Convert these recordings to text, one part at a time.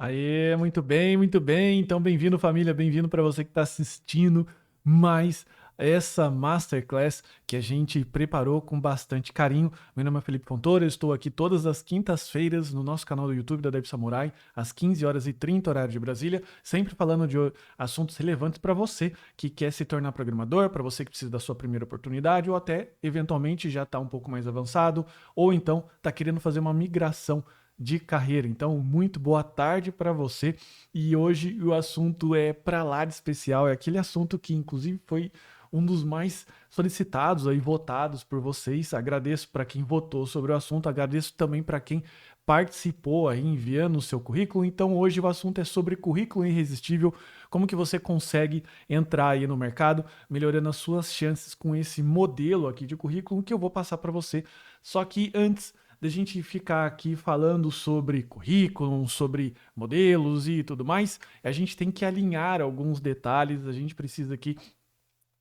Aê, muito bem, muito bem. Então, bem-vindo, família, bem-vindo para você que está assistindo mais essa Masterclass que a gente preparou com bastante carinho. Meu nome é Felipe Fontoura, eu estou aqui todas as quintas-feiras no nosso canal do YouTube da Dev Samurai, às 15h30, horário de Brasília, sempre falando de assuntos relevantes para você que quer se tornar programador, para você que precisa da sua primeira oportunidade ou até, eventualmente, já está um pouco mais avançado ou então está querendo fazer uma migração de carreira. Então, muito boa tarde para você. E hoje o assunto é para lá de especial, é aquele assunto que inclusive foi um dos mais solicitados aí, votados por vocês. Agradeço para quem votou sobre o assunto, agradeço também para quem participou aí enviando o seu currículo. Então, hoje o assunto é sobre currículo irresistível, como que você consegue entrar aí no mercado, melhorando as suas chances com esse modelo aqui de currículo que eu vou passar para você. Só que antes da gente ficar aqui falando sobre currículo, sobre modelos e tudo mais, a gente tem que alinhar alguns detalhes, a gente precisa aqui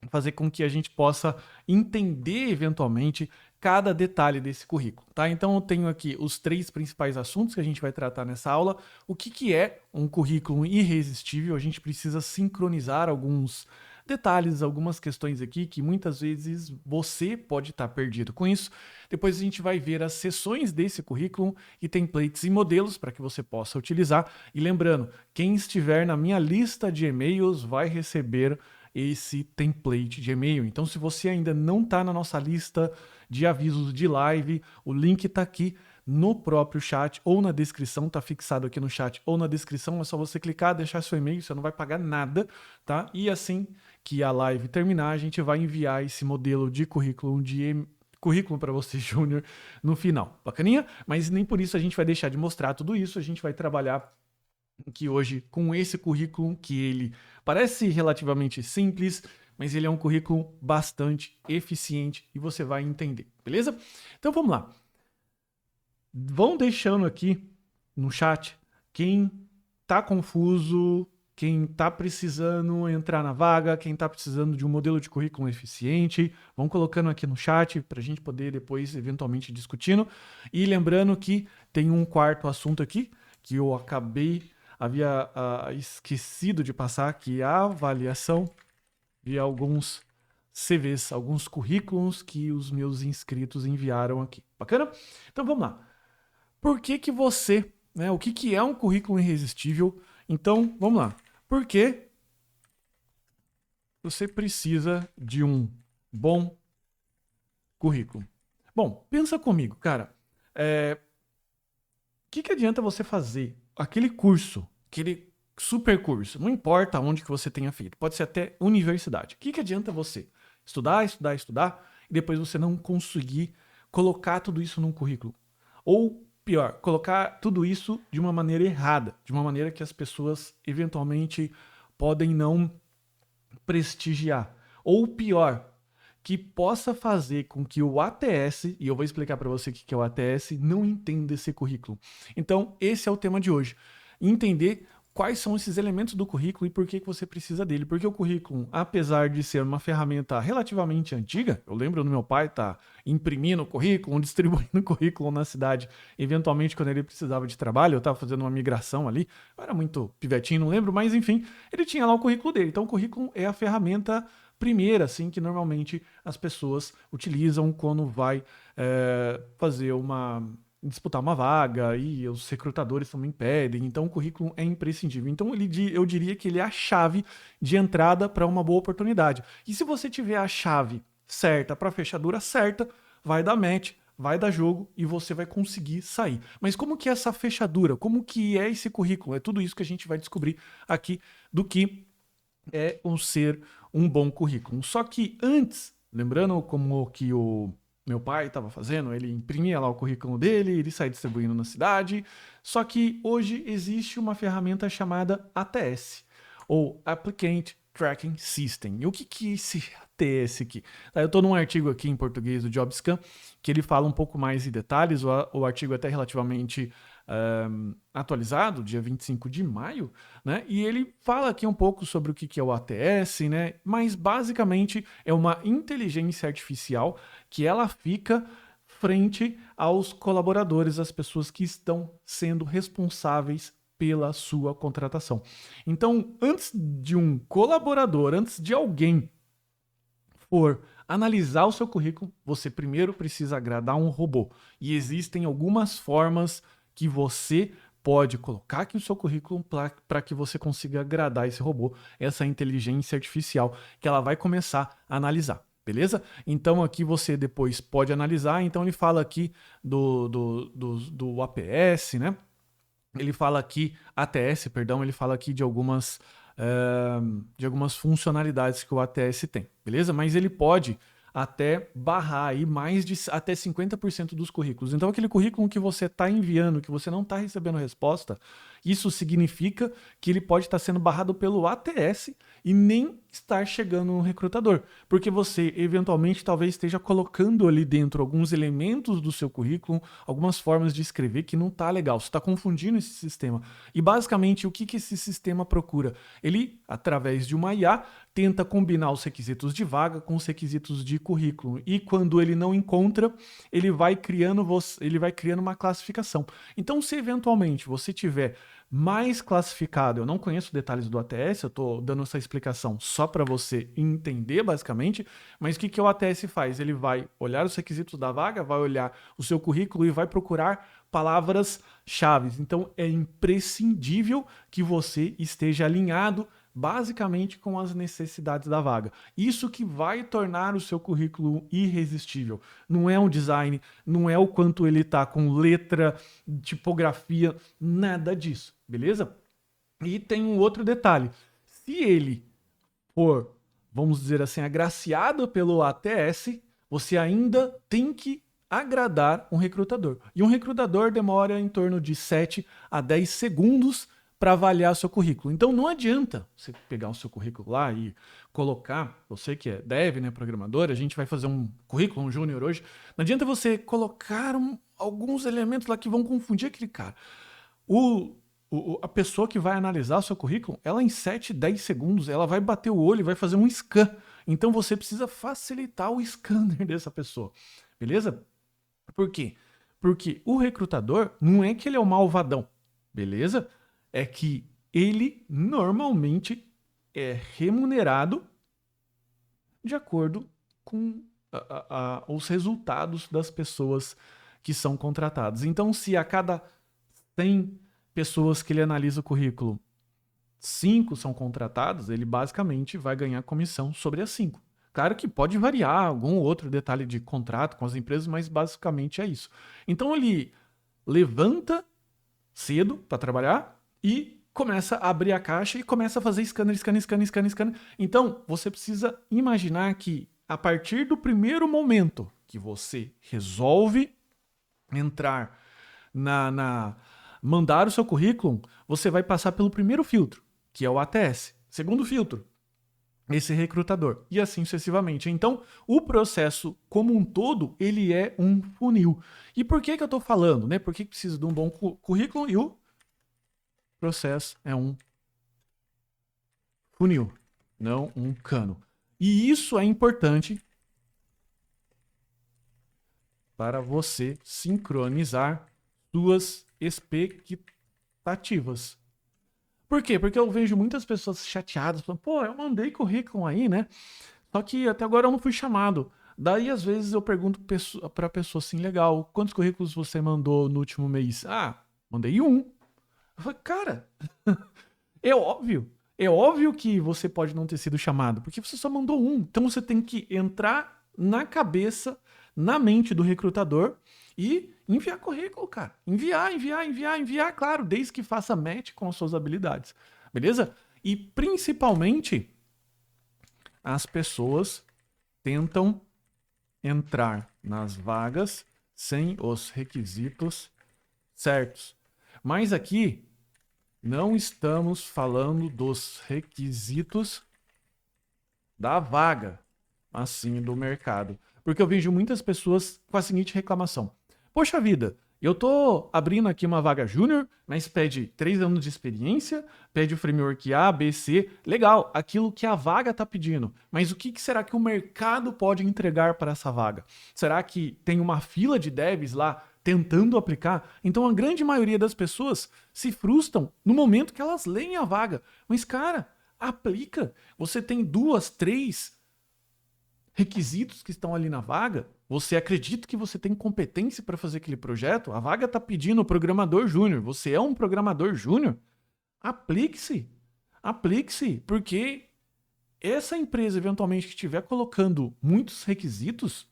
fazer com que a gente possa entender eventualmente cada detalhe desse currículo, tá? Então eu tenho aqui os 3 principais assuntos que a gente vai tratar nessa aula. O que é um currículo irresistível? A gente precisa sincronizar alguns detalhes, algumas questões aqui que muitas vezes você pode estar perdido com isso. Depois a gente vai ver as seções desse currículo e templates e modelos para que você possa utilizar. E lembrando, quem estiver na minha lista de e-mails vai receber esse template de e-mail. Então, se você ainda não está na nossa lista de avisos de live, o link está aqui no próprio chat ou na descrição, está fixado aqui no chat ou na descrição, é só você clicar, deixar seu e-mail, você não vai pagar nada, tá? E assim que a live terminar, a gente vai enviar esse modelo de currículo para você, Júnior, no final. Bacaninha? Mas nem por isso a gente vai deixar de mostrar tudo isso, a gente vai trabalhar que hoje com esse currículo que ele parece relativamente simples, mas ele é um currículo bastante eficiente e você vai entender, beleza? Então vamos lá. Vão deixando aqui no chat quem tá confuso, quem tá precisando entrar na vaga, quem tá precisando de um modelo de currículo eficiente. Vão colocando aqui no chat para a gente poder depois eventualmente discutindo. E lembrando que tem um quarto assunto aqui que eu havia esquecido de passar, que é a avaliação de alguns CVs, alguns currículos que os meus inscritos enviaram aqui. Bacana? Então vamos lá. Por que que você, né, o que que é um currículo irresistível? Então, vamos lá. Por que você precisa de um bom currículo? Bom, pensa comigo, cara. Que adianta você fazer aquele curso, aquele super curso, não importa onde que você tenha feito, pode ser até universidade. O que adianta você estudar, estudar, estudar e depois você não conseguir colocar tudo isso num currículo? Ou pior, colocar tudo isso de uma maneira errada, de uma maneira que as pessoas eventualmente podem não prestigiar. Ou pior, que possa fazer com que o ATS, e eu vou explicar para você o que é o ATS, não entenda esse currículo. Então, esse é o tema de hoje. Entender quais são esses elementos do currículo e por que você precisa dele. Porque o currículo, apesar de ser uma ferramenta relativamente antiga, eu lembro do meu pai estar imprimindo o currículo, distribuindo o currículo na cidade, eventualmente quando ele precisava de trabalho, eu estava fazendo uma migração ali, eu era muito pivetinho, não lembro, mas enfim, ele tinha lá o currículo dele. Então o currículo é a ferramenta primeira, assim, que normalmente as pessoas utilizam quando vai fazer disputar uma vaga e os recrutadores também pedem, então o currículo é imprescindível. Então eu diria que ele é a chave de entrada para uma boa oportunidade. E se você tiver a chave certa para a fechadura certa, vai dar match, vai dar jogo e você vai conseguir sair. Mas como que é essa fechadura? Como que é esse currículo? É tudo isso que a gente vai descobrir aqui do que é ser um bom currículo. Só que antes, lembrando como que o meu pai estava fazendo, ele imprimia lá o currículo dele, ele saía distribuindo na cidade, só que hoje existe uma ferramenta chamada ATS, ou Applicant Tracking System. E o que é esse ATS aqui? Eu estou num artigo aqui em português do JobScan, que ele fala um pouco mais em detalhes, o artigo é até relativamente atualizado, dia 25 de maio, né? E ele fala aqui um pouco sobre o que é o ATS, né? Mas basicamente é uma inteligência artificial que ela fica frente aos colaboradores, as pessoas que estão sendo responsáveis pela sua contratação. Então, antes de um colaborador, antes de alguém for analisar o seu currículo, você primeiro precisa agradar um robô. E existem algumas formas que você pode colocar aqui no seu currículo para que você consiga agradar esse robô, essa inteligência artificial, que ela vai começar a analisar. Beleza? Então aqui você depois pode analisar. Então ele fala aqui do APS, né? Ele fala aqui, ATS, perdão, ele fala aqui de algumas funcionalidades que o ATS tem, beleza? Mas ele pode até barrar aí até 50% dos currículos. Então aquele currículo que você está enviando, que você não está recebendo resposta, isso significa que ele pode estar sendo barrado pelo ATS e nem estar chegando no recrutador, porque você eventualmente talvez esteja colocando ali dentro alguns elementos do seu currículo, algumas formas de escrever que não está legal, você está confundindo esse sistema. E basicamente o que esse sistema procura? Ele, através de uma IA, tenta combinar os requisitos de vaga com os requisitos de currículo, e quando ele não encontra, ele vai criando uma classificação. Então, se eventualmente você tiver mais classificado, eu não conheço detalhes do ATS, eu estou dando essa explicação só para você entender basicamente, mas o que o ATS faz? Ele vai olhar os requisitos da vaga, vai olhar o seu currículo e vai procurar palavras-chave. Então é imprescindível que você esteja alinhado basicamente com as necessidades da vaga. Isso que vai tornar o seu currículo irresistível. Não é o design, não é o quanto ele tá com letra, tipografia, nada disso, beleza? E tem um outro detalhe. Se ele for, vamos dizer assim, agraciado pelo ATS, você ainda tem que agradar um recrutador. E um recrutador demora em torno de 7 a 10 segundos para avaliar seu currículo. Então não adianta você pegar o seu currículo lá e colocar, você que é dev, né, programador, a gente vai fazer um currículo, um júnior hoje, não adianta você colocar alguns elementos lá que vão confundir aquele cara. A pessoa que vai analisar o seu currículo, ela em 7, 10 segundos, ela vai bater o olho e vai fazer um scan. Então você precisa facilitar o scanner dessa pessoa, beleza? Por quê? Porque o recrutador não é que ele é o malvadão, beleza? É que ele normalmente é remunerado de acordo com os resultados das pessoas que são contratadas. Então, se a cada 100 pessoas que ele analisa o currículo, 5 são contratadas, ele basicamente vai ganhar comissão sobre as 5. Claro que pode variar algum outro detalhe de contrato com as empresas, mas basicamente é isso. Então ele levanta cedo para trabalhar e começa a abrir a caixa e começa a fazer scanner. Então, você precisa imaginar que a partir do primeiro momento que você resolve entrar mandar o seu currículo, você vai passar pelo primeiro filtro, que é o ATS. Segundo filtro, esse recrutador, e assim sucessivamente. Então, o processo como um todo, ele é um funil. E por que eu estou falando, né? Por que precisa de um bom currículo? E o processo é um funil, não um cano. E isso é importante para você sincronizar suas expectativas. Por quê? Porque eu vejo muitas pessoas chateadas, falando, pô, eu mandei currículo aí, né? Só que até agora eu não fui chamado. Daí, às vezes, eu pergunto pra pessoa assim, legal, quantos currículos você mandou no último mês? Ah, mandei um. Eu falei, cara, é óbvio. É óbvio que você pode não ter sido chamado, porque você só mandou um. Então você tem que entrar na cabeça, na mente do recrutador e enviar currículo, cara. Enviar, claro, desde que faça match com as suas habilidades. Beleza? E principalmente, as pessoas tentam entrar nas vagas sem os requisitos certos. Mas aqui não estamos falando dos requisitos da vaga, mas sim do mercado. Porque eu vejo muitas pessoas com a seguinte reclamação. Poxa vida, eu tô abrindo aqui uma vaga júnior, mas pede 3 anos de experiência, pede o framework A, B, C. Legal, aquilo que a vaga tá pedindo. Mas o que será que o mercado pode entregar para essa vaga? Será que tem uma fila de devs lá tentando aplicar. Então a grande maioria das pessoas se frustram no momento que elas leem a vaga. Mas, cara, aplica. Você tem 2, 3 requisitos que estão ali na vaga. Você acredita que você tem competência para fazer aquele projeto? A vaga está pedindo programador júnior. Você é um programador júnior? Aplique-se. Aplique-se, porque essa empresa, eventualmente, que estiver colocando muitos requisitos,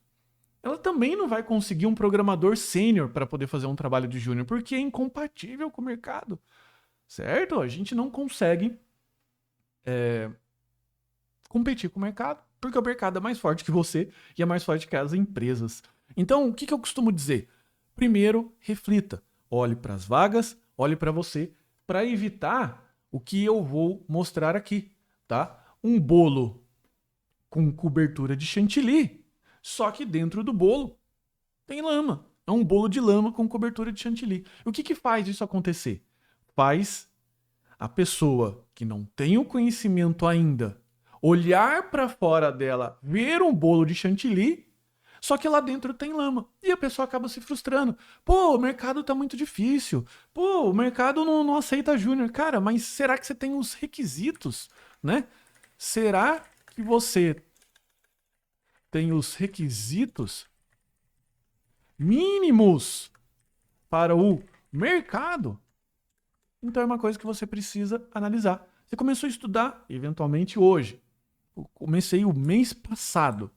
ela também não vai conseguir um programador sênior para poder fazer um trabalho de júnior, porque é incompatível com o mercado, certo? A gente não consegue competir com o mercado, porque o mercado é mais forte que você e é mais forte que as empresas. Então, o que eu costumo dizer? Primeiro, reflita. Olhe para as vagas, olhe para você, para evitar o que eu vou mostrar aqui, tá? Um bolo com cobertura de chantilly, só que dentro do bolo tem lama. É um bolo de lama com cobertura de chantilly. O que faz isso acontecer? Faz a pessoa que não tem o conhecimento ainda olhar para fora dela, ver um bolo de chantilly, só que lá dentro tem lama. E a pessoa acaba se frustrando. Pô, o mercado tá muito difícil. Pô, o mercado não aceita júnior. Cara, mas será que você tem os requisitos, né? Será que você tem os requisitos mínimos para o mercado? Então é uma coisa que você precisa analisar. Você começou a estudar, eventualmente, hoje. Eu comecei o mês passado.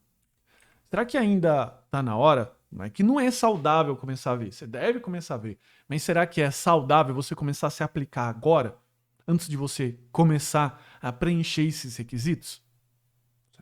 Será que ainda está na hora? Não é que não é saudável começar a ver. Você deve começar a ver. Mas será que é saudável você começar a se aplicar agora? Antes de você começar a preencher esses requisitos?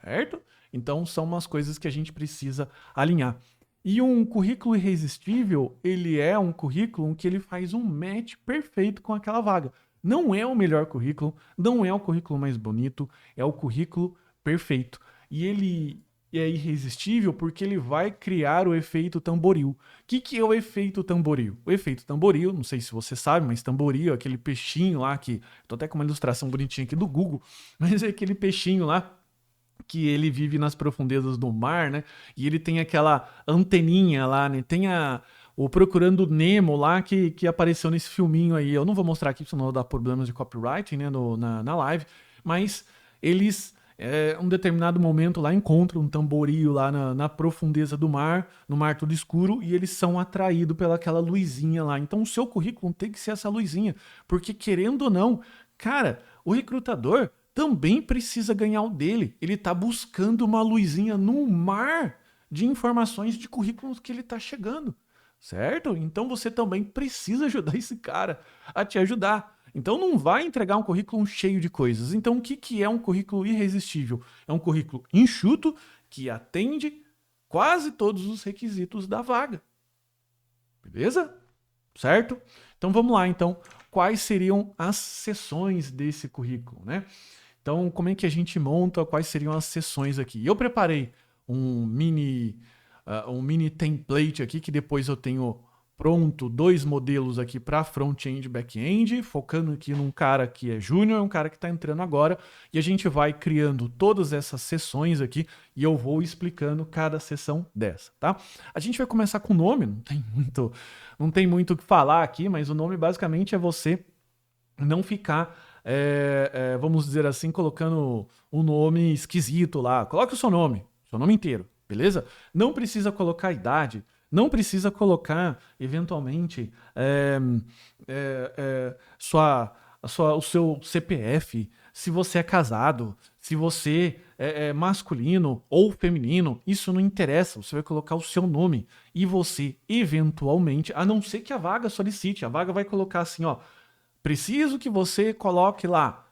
Certo? Então são umas coisas que a gente precisa alinhar. E um currículo irresistível, ele é um currículo que ele faz um match perfeito com aquela vaga. Não é o melhor currículo, não é o currículo mais bonito, é o currículo perfeito. E ele é irresistível porque ele vai criar o efeito tamboril. O que é o efeito tamboril? O efeito tamboril, não sei se você sabe, mas tamboril é aquele peixinho lá que... Tô até com uma ilustração bonitinha aqui do Google, mas é aquele peixinho lá que ele vive nas profundezas do mar, né? E ele tem aquela anteninha lá, né? Tem o Procurando Nemo lá que apareceu nesse filminho aí. Eu não vou mostrar aqui, senão dá problemas de copyright, né? Na live. Mas eles, um determinado momento lá, encontram um tamboril lá na profundeza do mar, no mar tudo escuro, e eles são atraídos pelaquela luzinha lá. Então o seu currículo tem que ser essa luzinha. Porque querendo ou não, cara, o recrutador também precisa ganhar o dele. Ele está buscando uma luzinha no mar de informações de currículos que ele está chegando, certo? Então você também precisa ajudar esse cara a te ajudar. Então não vai entregar um currículo cheio de coisas. Então o que é um currículo irresistível? É um currículo enxuto que atende quase todos os requisitos da vaga. Beleza? Certo? Então vamos lá, então. Quais seriam as seções desse currículo, né? Então, como é que a gente monta, quais seriam as seções aqui? Eu preparei um mini template aqui, que depois eu tenho pronto 2 modelos aqui para front-end e back-end, focando aqui num cara que é júnior, um cara que está entrando agora, e a gente vai criando todas essas seções aqui, e eu vou explicando cada seção dessa, tá? A gente vai começar com o nome, não tem muito o que falar aqui, mas o nome basicamente é você não ficar... vamos dizer assim, colocando um nome esquisito lá. Coloque o seu nome inteiro, beleza? Não precisa colocar a idade, não precisa colocar, eventualmente, o seu CPF, se você é casado, se você é masculino ou feminino, isso não interessa, você vai colocar o seu nome e você, eventualmente, a não ser que a vaga solicite, a vaga vai colocar assim, ó, preciso que você coloque lá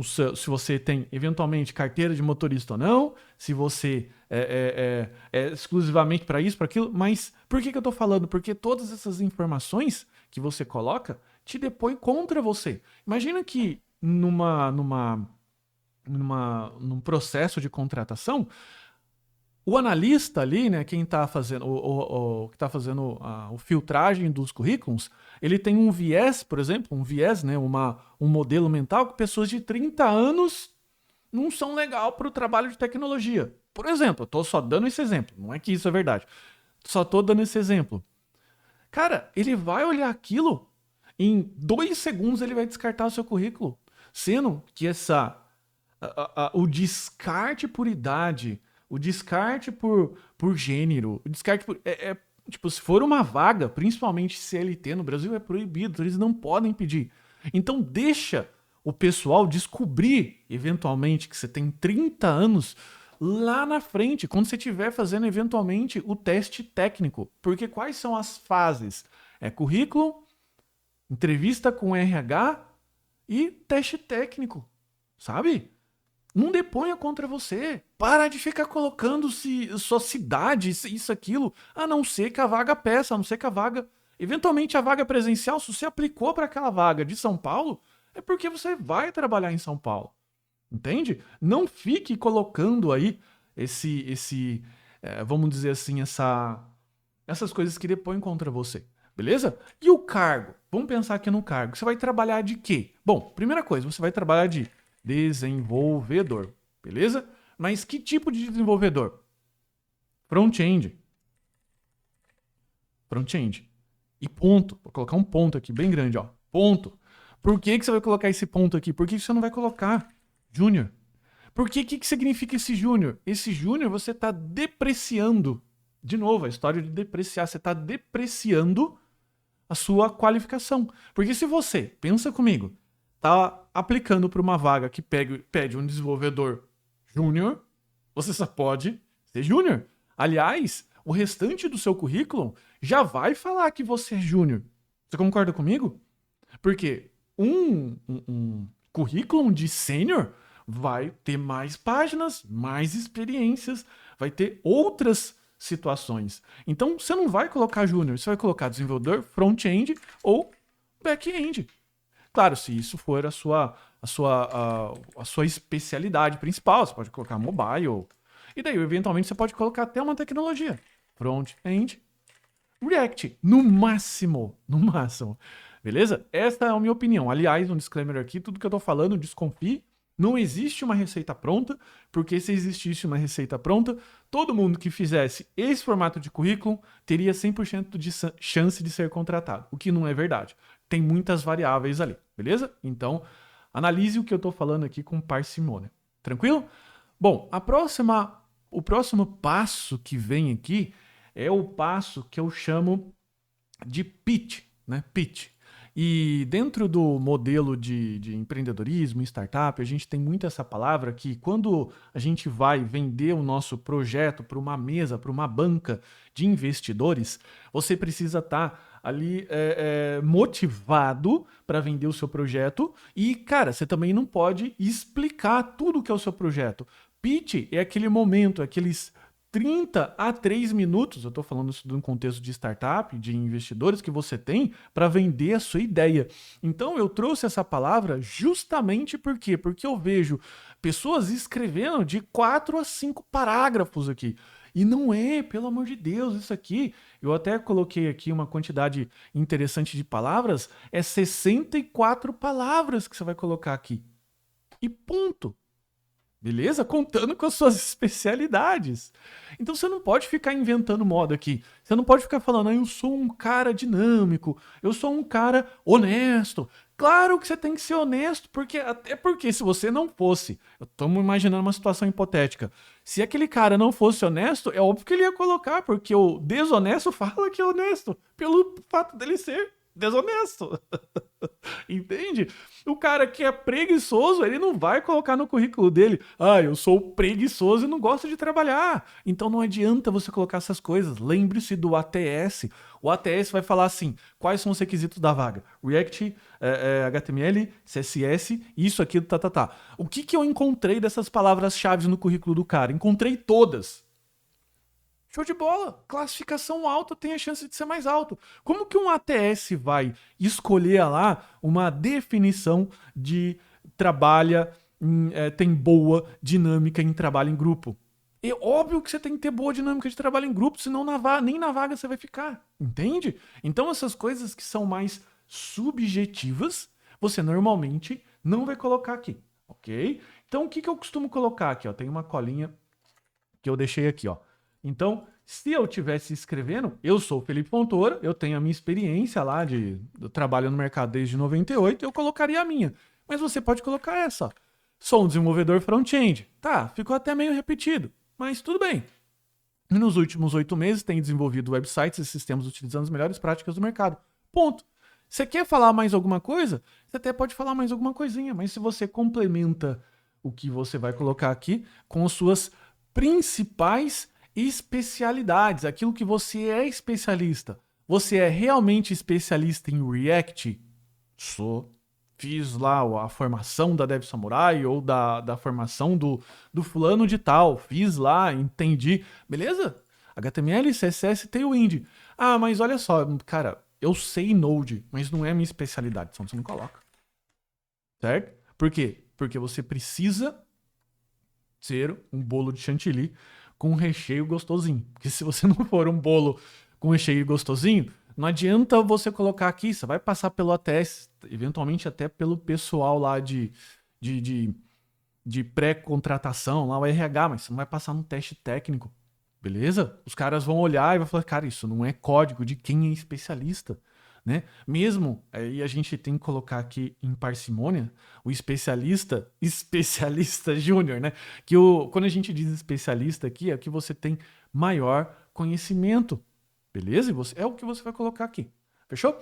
se você tem, eventualmente, carteira de motorista ou não, se você é exclusivamente para isso, para aquilo. Mas por que eu estou falando? Porque todas essas informações que você coloca te depõem contra você. Imagina que num processo de contratação, o analista ali, né, quem está fazendo que está fazendo a filtragem dos currículos, ele tem um viés, por exemplo, né, um modelo mental que pessoas de 30 anos não são legal para o trabalho de tecnologia. Por exemplo, eu estou só dando esse exemplo, não é que isso é verdade. Só estou dando esse exemplo. Cara, ele vai olhar aquilo, em 2 segundos ele vai descartar o seu currículo. Sendo que o descarte por idade, o descarte por gênero, o descarte por. Tipo, se for uma vaga, principalmente CLT no Brasil, é proibido, eles não podem pedir. Então deixa o pessoal descobrir, eventualmente, que você tem 30 anos lá na frente, quando você estiver fazendo, eventualmente, o teste técnico. Porque quais são as fases? É currículo, entrevista com RH e teste técnico, sabe? Não deponha contra você. Para de ficar colocando sua cidade, isso, aquilo, a não ser que a vaga peça, a não ser que a vaga. Eventualmente, a vaga presencial, se você aplicou para aquela vaga de São Paulo, é porque você vai trabalhar em São Paulo. Entende? Não fique colocando aí vamos dizer assim, essas coisas que depõem contra você. Beleza? E o cargo? Vamos pensar aqui no cargo. Você vai trabalhar de quê? Bom, primeira coisa, você vai trabalhar de desenvolvedor, beleza? Mas que tipo de desenvolvedor? Front-end. Front-end. E ponto. Vou colocar um ponto aqui bem grande, ó. Ponto. Por que você vai colocar esse ponto aqui? Por que você não vai colocar júnior? Porque o que significa esse júnior? Esse júnior você está depreciando. De novo, a história de depreciar. Você está depreciando a sua qualificação. Porque se você, pensa comigo, tá aplicando para uma vaga que pede um desenvolvedor júnior, você só pode ser júnior. Aliás, o restante do seu currículo já vai falar que você é júnior. Você concorda comigo? Porque um currículo de sênior vai ter mais páginas, mais experiências, vai ter outras situações. Então, você não vai colocar júnior, você vai colocar desenvolvedor front-end ou back-end. Claro, se isso for a sua especialidade principal, você pode colocar mobile. E daí, eventualmente, você pode colocar até uma tecnologia. Front-end, React, no máximo, no máximo. Beleza? Essa é a minha opinião. Aliás, um disclaimer aqui, tudo que eu tô falando, desconfie. Não existe uma receita pronta, porque se existisse uma receita pronta, todo mundo que fizesse esse formato de currículo teria 100% de chance de ser contratado, o que não é verdade. Tem muitas variáveis ali, beleza? Então, analise o que eu tô falando aqui com parcimônia. Tranquilo? Bom, o próximo passo que vem aqui é o passo que eu chamo de pitch, né? Pitch. E dentro do modelo de empreendedorismo, startup, a gente tem muito essa palavra que quando a gente vai vender o nosso projeto para uma mesa, para uma banca de investidores, você precisa estar ali motivado para vender o seu projeto e, cara, você também não pode explicar tudo que é o seu projeto. Pitch é aquele momento, aqueles 30 a 3 minutos, eu estou falando isso de um contexto de startup, de investidores que você tem para vender a sua ideia. Então eu trouxe essa palavra justamente por quê? Porque eu vejo pessoas escrevendo de 4 a 5 parágrafos aqui. E não é, pelo amor de Deus, isso aqui, eu até coloquei aqui uma quantidade interessante de palavras, é 64 palavras que você vai colocar aqui. E ponto. Beleza? Contando com as suas especialidades. Então você não pode ficar inventando moda aqui. Você não pode ficar falando, eu sou um cara dinâmico, eu sou um cara honesto. Claro que você tem que ser honesto, até porque se você não fosse, estamos imaginando uma situação hipotética. Se aquele cara não fosse honesto, é óbvio que ele ia colocar, porque o desonesto fala que é honesto, pelo fato dele ser desonesto. Entende? O cara que é preguiçoso, ele não vai colocar no currículo dele, eu sou preguiçoso e não gosto de trabalhar. Então não adianta você colocar essas coisas. Lembre-se do ATS. O ATS vai falar assim, quais são os requisitos da vaga? React, HTML, CSS, isso, aquilo, tá. O que eu encontrei dessas palavras-chave no currículo do cara? Encontrei todas. Show de bola! Classificação alta tem a chance de ser mais alto. Como que um ATS vai escolher lá uma definição de tem boa dinâmica em trabalho em grupo? É óbvio que você tem que ter boa dinâmica de trabalho em grupo, senão nem na vaga você vai ficar. Entende? Então essas coisas que são mais subjetivas, você normalmente não vai colocar aqui, ok? Então o que eu costumo colocar aqui? Ó? Tem uma colinha que eu deixei aqui, ó. Então, Se eu tivesse escrevendo, eu sou o Felipe Fontoura, eu tenho a minha experiência lá eu trabalho no mercado desde 98, eu colocaria a minha. Mas você pode colocar essa, ó. Sou um desenvolvedor front-end. Tá, ficou até meio repetido, mas tudo bem. E nos últimos 8 meses tenho desenvolvido websites e sistemas utilizando as melhores práticas do mercado. Ponto. Você quer falar mais alguma coisa? Você até pode falar mais alguma coisinha, mas se você complementa o que você vai colocar aqui com as suas principais especialidades, aquilo que você é especialista. Você é realmente especialista em React? Sou. Fiz lá a formação da Dev Samurai ou da formação do fulano de tal. Fiz lá, entendi. Beleza? HTML, CSS, Tailwind. Ah, mas olha só, cara, eu sei Node, mas não é a minha especialidade, então você não coloca. Certo? Por quê? Porque você precisa ser um bolo de chantilly com um recheio gostosinho. Porque se você não for um bolo com recheio gostosinho, não adianta você colocar aqui, você vai passar pelo ATS, eventualmente até pelo pessoal lá de pré-contratação, lá o RH, mas você não vai passar no teste técnico, beleza? Os caras vão olhar e vão falar, cara, isso não é código de quem é especialista, né? Mesmo, aí a gente tem que colocar aqui em parcimônia, o especialista júnior, né? Quando a gente diz especialista aqui, é que você tem maior conhecimento, beleza? É o que você vai colocar aqui, fechou?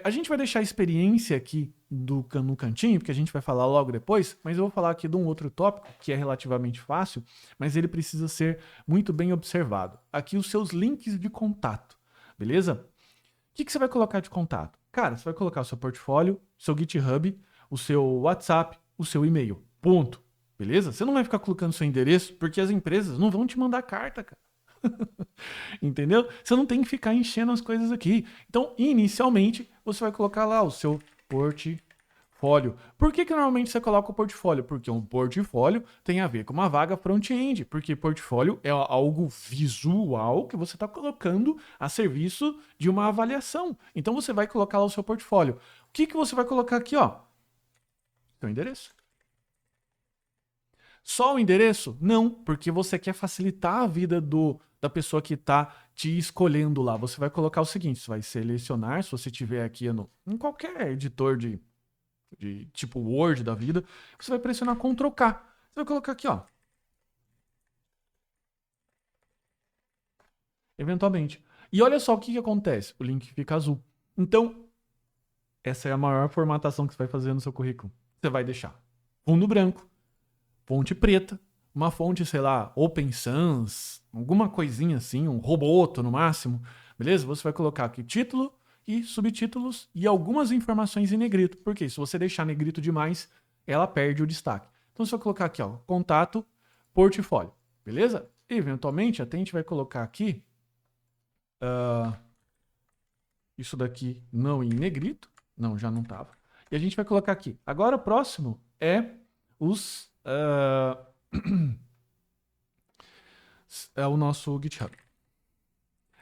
A gente vai deixar a experiência aqui no cantinho, porque a gente vai falar logo depois, mas eu vou falar aqui de um outro tópico que é relativamente fácil, mas ele precisa ser muito bem observado. Aqui os seus links de contato, beleza? O que você vai colocar de contato? Cara, você vai colocar o seu portfólio, seu GitHub, o seu WhatsApp, o seu e-mail. Ponto. Beleza? Você não vai ficar colocando seu endereço, porque as empresas não vão te mandar carta, cara. Entendeu? Você não tem que ficar enchendo as coisas aqui. Então, inicialmente, você vai colocar lá o seu portfólio. Por que normalmente você coloca o portfólio? Porque um portfólio tem a ver com uma vaga front-end. Porque portfólio é algo visual que você está colocando a serviço de uma avaliação. Então, você vai colocar lá o seu portfólio. O que você vai colocar aqui, ó? Seu endereço. Só o endereço? Não, porque você quer facilitar a vida da pessoa que está te escolhendo lá. Você vai colocar o seguinte, você vai selecionar, se você tiver aqui em qualquer editor de tipo Word da vida, você vai pressionar Ctrl K. Você vai colocar aqui, ó. Eventualmente. E olha só o que acontece. O link fica azul. Então, essa é a maior formatação que você vai fazer no seu currículo. Você vai deixar fundo branco, fonte preta, uma fonte, sei lá, Open Sans, alguma coisinha assim, um Roboto no máximo, beleza? Você vai colocar aqui título e subtítulos e algumas informações em negrito, porque se você deixar negrito demais, ela perde o destaque. Então você vai colocar aqui, ó, contato, portfólio, beleza? Eventualmente, até a gente vai colocar aqui, isso daqui não em negrito, não, já não estava. E a gente vai colocar aqui. Agora o próximo é os... é o nosso GitHub.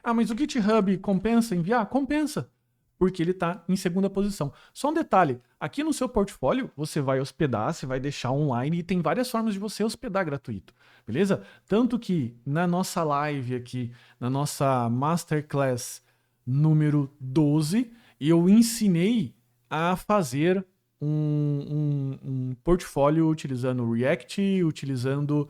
Ah, mas o GitHub compensa enviar? Compensa, porque ele está em segunda posição. Só um detalhe, aqui no seu portfólio você vai hospedar, você vai deixar online e tem várias formas de você hospedar gratuito, beleza? Tanto que na nossa live aqui, na nossa Masterclass número 12, eu ensinei a fazer um portfólio utilizando React, utilizando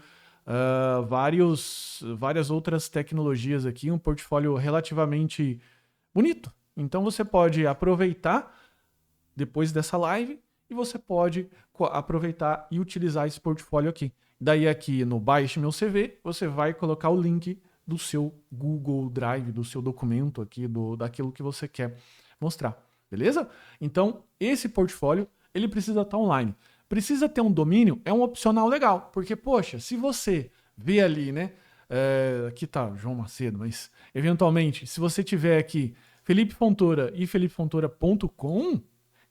várias outras tecnologias aqui, um portfólio relativamente bonito. Então você pode aproveitar depois dessa live e você pode aproveitar e utilizar esse portfólio aqui. Daí aqui no Baixe Meu CV, você vai colocar o link do seu Google Drive, do seu documento aqui, daquilo que você quer mostrar, beleza? Então, esse portfólio, ele precisa estar online. Precisa ter um domínio, é um opcional legal, porque, poxa, se você vê ali, né, aqui tá João Macedo, mas eventualmente, se você tiver aqui Felipe Fontoura e felipefontoura.com,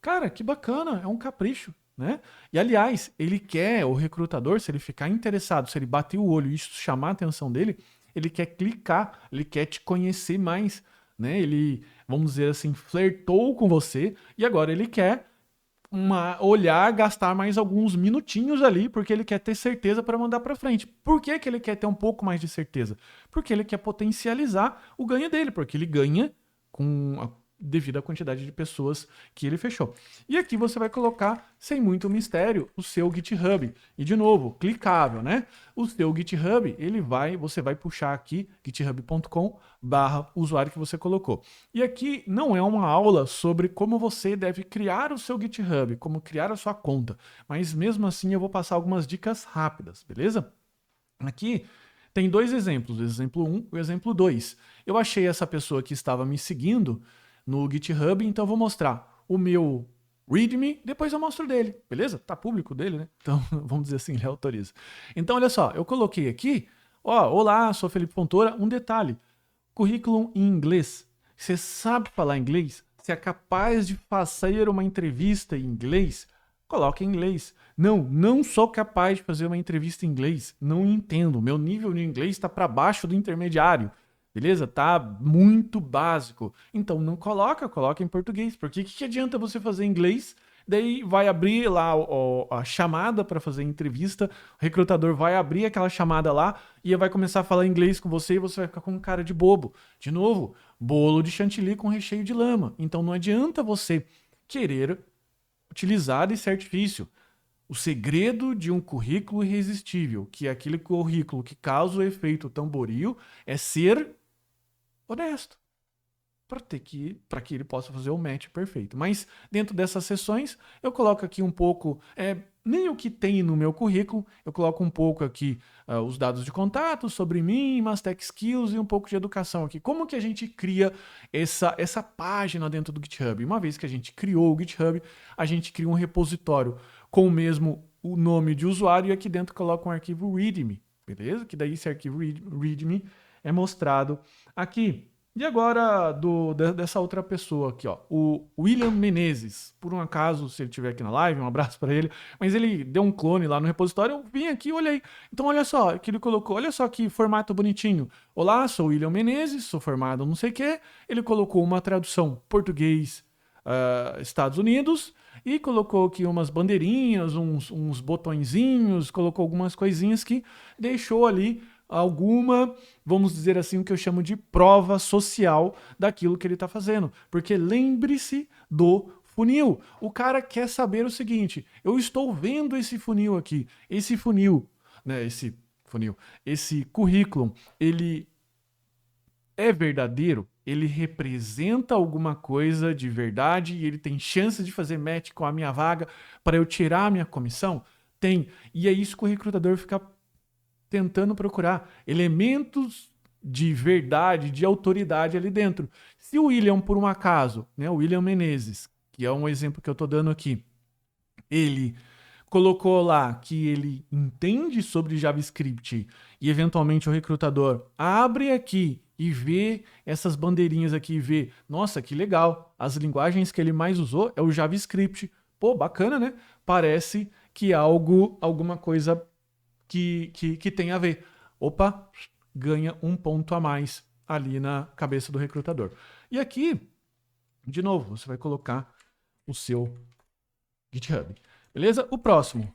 cara, que bacana, é um capricho, né? E aliás, ele quer, o recrutador, se ele ficar interessado, se ele bater o olho e isso chamar a atenção dele, ele quer clicar, ele quer te conhecer mais, né? Ele, vamos dizer assim, flertou com você e agora ele quer olhar, gastar mais alguns minutinhos ali, porque ele quer ter certeza para mandar para frente. Por que que ele quer ter um pouco mais de certeza? Porque ele quer potencializar o ganho dele, porque ele ganha devido à quantidade de pessoas que ele fechou. E aqui você vai colocar, sem muito mistério, o seu GitHub. E de novo, clicável, né? O seu GitHub, você vai puxar aqui github.com/usuário que você colocou. E aqui não é uma aula sobre como você deve criar o seu GitHub, como criar a sua conta, mas mesmo assim eu vou passar algumas dicas rápidas, beleza? Aqui tem dois exemplos, o exemplo 1 e o exemplo 2. Eu achei essa pessoa que estava me seguindo no GitHub, então eu vou mostrar o meu README, depois eu mostro dele, beleza? Tá público dele, né? Então, vamos dizer assim, ele autoriza. Então, olha só, eu coloquei aqui, olá, sou Felipe Fontoura, um detalhe, currículo em inglês. Você sabe falar inglês? Você é capaz de fazer uma entrevista em inglês? Coloque em inglês. Não sou capaz de fazer uma entrevista em inglês. Não entendo. Meu nível de inglês está para baixo do intermediário. Beleza? Tá muito básico. Então não coloca em português. Porque que adianta você fazer em inglês? Daí vai abrir lá a chamada para fazer a entrevista, o recrutador vai abrir aquela chamada lá e vai começar a falar inglês com você e você vai ficar com cara de bobo. De novo, bolo de chantilly com recheio de lama. Então não adianta você querer utilizar esse artifício. O segredo de um currículo irresistível, que é aquele currículo que causa o efeito tamboril, é ser honesto. Para que ele possa fazer o match perfeito. Mas dentro dessas sessões, eu coloco aqui um pouco, nem o que tem no meu currículo, eu coloco um pouco aqui os dados de contato sobre mim, umas tech skills e um pouco de educação aqui. Como que a gente cria essa página dentro do GitHub? Uma vez que a gente criou o GitHub, a gente cria um repositório com o nome de usuário e aqui dentro coloca um arquivo README, beleza? Que daí esse arquivo README é mostrado aqui. E agora dessa outra pessoa aqui, ó, o William Menezes. Por um acaso, se ele estiver aqui na live, um abraço para ele. Mas ele deu um clone lá no repositório, eu vim aqui e olhei. Então olha só, que ele colocou, olha só que formato bonitinho. Olá, sou o William Menezes, sou formado não sei o quê. Ele colocou uma tradução português, Estados Unidos, e colocou aqui umas bandeirinhas, uns botõezinhos, colocou algumas coisinhas que deixou ali alguma, vamos dizer assim, o que eu chamo de prova social daquilo que ele está fazendo. Porque lembre-se do funil. O cara quer saber o seguinte, eu estou vendo esse funil aqui, esse funil, né, esse currículo, ele é verdadeiro? Ele representa alguma coisa de verdade e ele tem chance de fazer match com a minha vaga para eu tirar a minha comissão? Tem. E é isso que o recrutador fica tentando procurar elementos de verdade, de autoridade ali dentro. Se o William, por um acaso, né, o William Menezes, que é um exemplo que eu estou dando aqui, ele colocou lá que ele entende sobre JavaScript e eventualmente o recrutador abre aqui e vê essas bandeirinhas aqui e vê, nossa, que legal, as linguagens que ele mais usou é o JavaScript. Pô, bacana, né? Parece que é alguma coisa que tem a ver. Opa, ganha um ponto a mais ali na cabeça do recrutador. E aqui, de novo, você vai colocar o seu GitHub. Beleza? O próximo,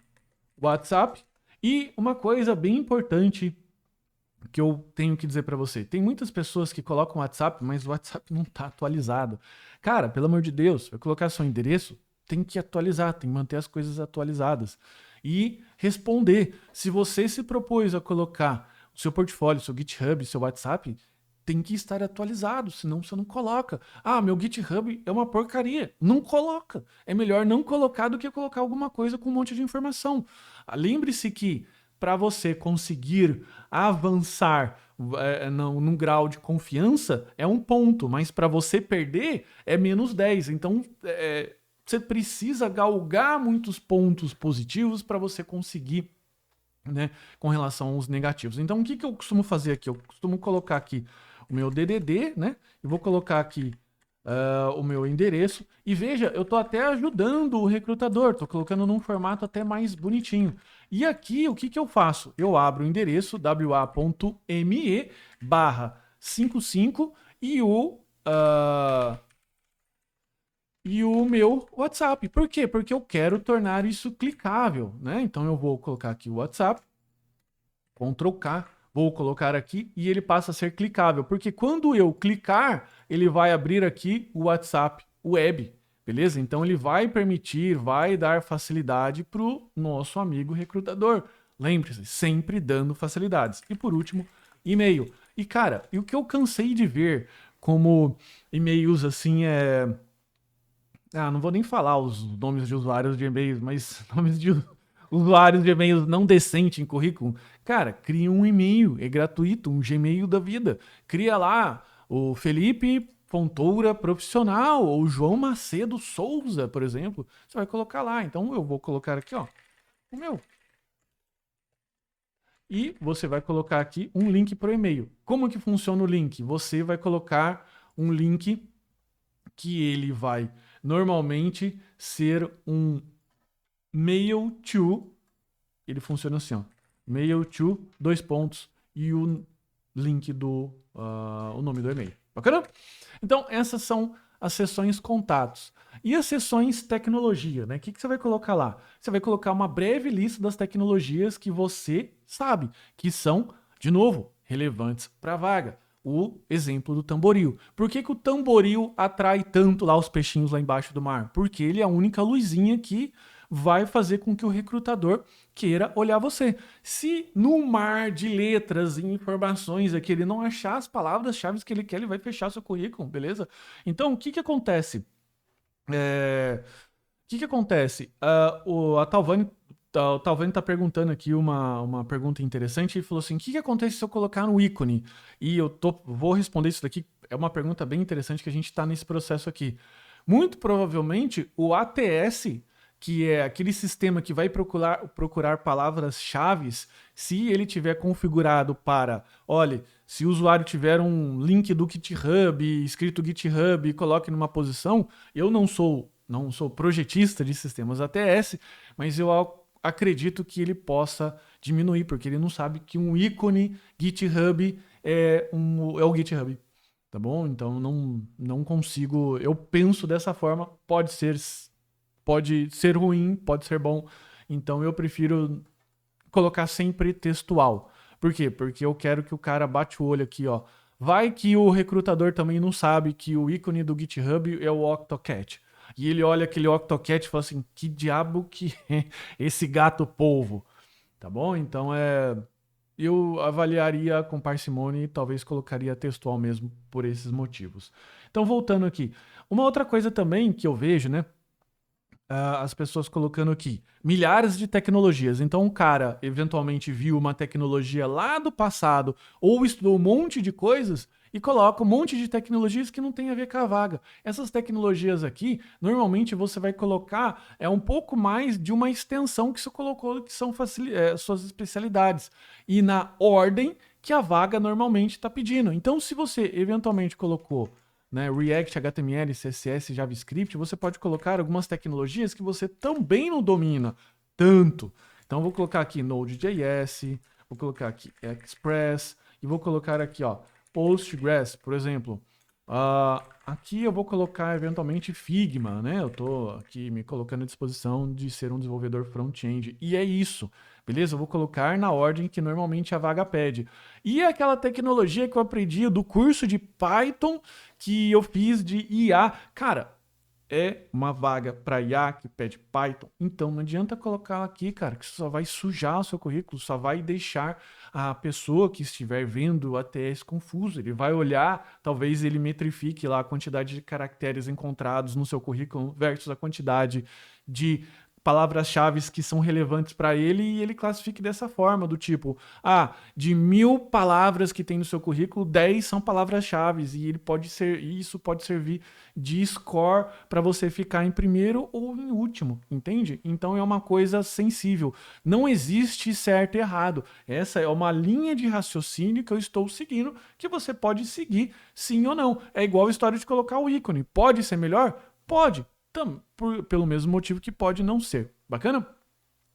WhatsApp. E uma coisa bem importante que eu tenho que dizer para você. Tem muitas pessoas que colocam WhatsApp, mas o WhatsApp não está atualizado. Cara, pelo amor de Deus, vai colocar seu endereço, tem que atualizar, tem que manter as coisas atualizadas. E responder. Se você se propôs a colocar o seu portfólio, seu GitHub, seu WhatsApp, tem que estar atualizado, senão você não coloca. Ah, meu GitHub é uma porcaria. Não coloca. É melhor não colocar do que colocar alguma coisa com um monte de informação. Lembre-se que para você conseguir avançar num grau de confiança é um ponto, mas para você perder é menos 10. Então, você precisa galgar muitos pontos positivos para você conseguir, né, com relação aos negativos. Então, o que eu costumo fazer aqui? Eu costumo colocar aqui o meu DDD, né? E vou colocar aqui o meu endereço. E veja, eu estou até ajudando o recrutador, estou colocando num formato até mais bonitinho. E aqui, o que eu faço? Eu abro o endereço wa.me/55 e e o meu WhatsApp. Por quê? Porque eu quero tornar isso clicável, né? Então eu vou colocar aqui o WhatsApp, Ctrl K, vou colocar aqui e ele passa a ser clicável, porque quando eu clicar, ele vai abrir aqui o WhatsApp Web, beleza? Então ele vai permitir, vai dar facilidade para o nosso amigo recrutador. Lembre-se, sempre dando facilidades. E por último, e-mail. E cara, e o que eu cansei de ver como e-mails assim não vou nem falar os nomes de usuários de e-mails, mas nomes de usuários de e-mails não decentes em currículo. Cara, cria um e-mail, é gratuito, um Gmail da vida. Cria lá o Felipe Fontoura Profissional ou João Macedo Souza, por exemplo. Você vai colocar lá. Então eu vou colocar aqui, ó, o meu. E você vai colocar aqui um link para o e-mail. Como que funciona o link? Você vai colocar um link que ele vai normalmente ser um mail to, ele funciona assim, ó, mail to, dois pontos, e o link o nome do e-mail. Bacana? Então, essas são as seções contatos. E as seções tecnologia, né? O que você vai colocar lá? Você vai colocar uma breve lista das tecnologias que você sabe, que são, de novo, relevantes para a vaga. O exemplo do tamboril. Por que o tamboril atrai tanto lá os peixinhos lá embaixo do mar? Porque ele é a única luzinha que vai fazer com que o recrutador queira olhar você. Se no mar de letras e informações aqui ele não achar as palavras-chave que ele quer, ele vai fechar seu currículo, beleza? Então, o que acontece? O que acontece? A Talvani está perguntando aqui uma pergunta interessante. Ele falou assim: o que acontece se eu colocar um ícone? E vou responder isso daqui. É uma pergunta bem interessante que a gente está nesse processo aqui. Muito provavelmente o ATS, que é aquele sistema que vai procurar palavras-chave, se ele tiver configurado para, olha, se o usuário tiver um link do GitHub, escrito GitHub, e coloque numa posição, eu não sou projetista de sistemas ATS, mas eu acredito que ele possa diminuir, porque ele não sabe que um ícone GitHub é o GitHub. Tá bom? Então não consigo. Eu penso dessa forma. Pode ser ruim, pode ser bom. Então eu prefiro colocar sempre textual. Por quê? Porque eu quero que o cara bate o olho aqui, ó. Vai que o recrutador também não sabe que o ícone do GitHub é o Octocat. E ele olha aquele Octocat e fala assim: que diabo que é esse gato polvo? Tá bom? Então eu avaliaria com parcimônia e talvez colocaria textual mesmo por esses motivos. Então, voltando aqui. Uma outra coisa também que eu vejo, né? As pessoas colocando aqui milhares de tecnologias. Então, o cara eventualmente viu uma tecnologia lá do passado ou estudou um monte de coisas e coloca um monte de tecnologias que não tem a ver com a vaga. Essas tecnologias aqui, normalmente você vai colocar um pouco mais de uma extensão que você colocou, que são suas especialidades. E na ordem que a vaga normalmente está pedindo. Então, se você eventualmente colocou, né, React, HTML, CSS, JavaScript, você pode colocar algumas tecnologias que você também não domina tanto. Então, vou colocar aqui Node.js, vou colocar aqui Express e vou colocar aqui, ó, Postgres, por exemplo. Aqui eu vou colocar eventualmente Figma, né? Eu estou aqui me colocando à disposição de ser um desenvolvedor front-end. E é isso, beleza? Eu vou colocar na ordem que normalmente a vaga pede. E aquela tecnologia que eu aprendi do curso de Python que eu fiz de IA. Cara, é uma vaga para IA que pede Python. Então não adianta colocar aqui, cara, que isso só vai sujar o seu currículo, só vai deixar a pessoa que estiver vendo o ATS confuso. Ele vai olhar, talvez ele metrifique lá a quantidade de caracteres encontrados no seu currículo versus a quantidade de palavras-chave que são relevantes para ele e ele classifique dessa forma, do tipo, de 1000 palavras que tem no seu currículo, 10 são palavras-chave e isso pode servir de score para você ficar em primeiro ou em último, entende? Então é uma coisa sensível. Não existe certo e errado. Essa é uma linha de raciocínio que eu estou seguindo, que você pode seguir sim ou não. É igual a história de colocar o ícone. Pode ser melhor? Pode. Pelo mesmo motivo que pode não ser. Bacana?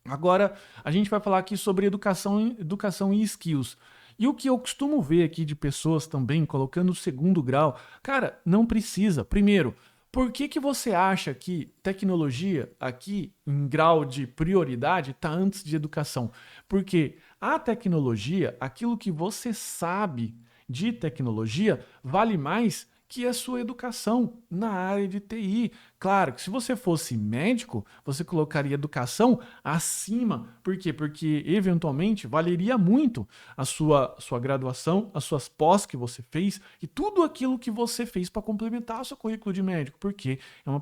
Agora, a gente vai falar aqui sobre educação e skills. E o que eu costumo ver aqui de pessoas também colocando o segundo grau, cara, não precisa. Primeiro, Por que você acha que tecnologia, aqui em grau de prioridade, está antes de educação? Porque a tecnologia, aquilo que você sabe de tecnologia, vale mais que a sua educação na área de TI. Claro que se você fosse médico, você colocaria educação acima. Por quê? Porque eventualmente valeria muito a sua graduação, as suas pós que você fez e tudo aquilo que você fez para complementar o seu currículo de médico, porque é uma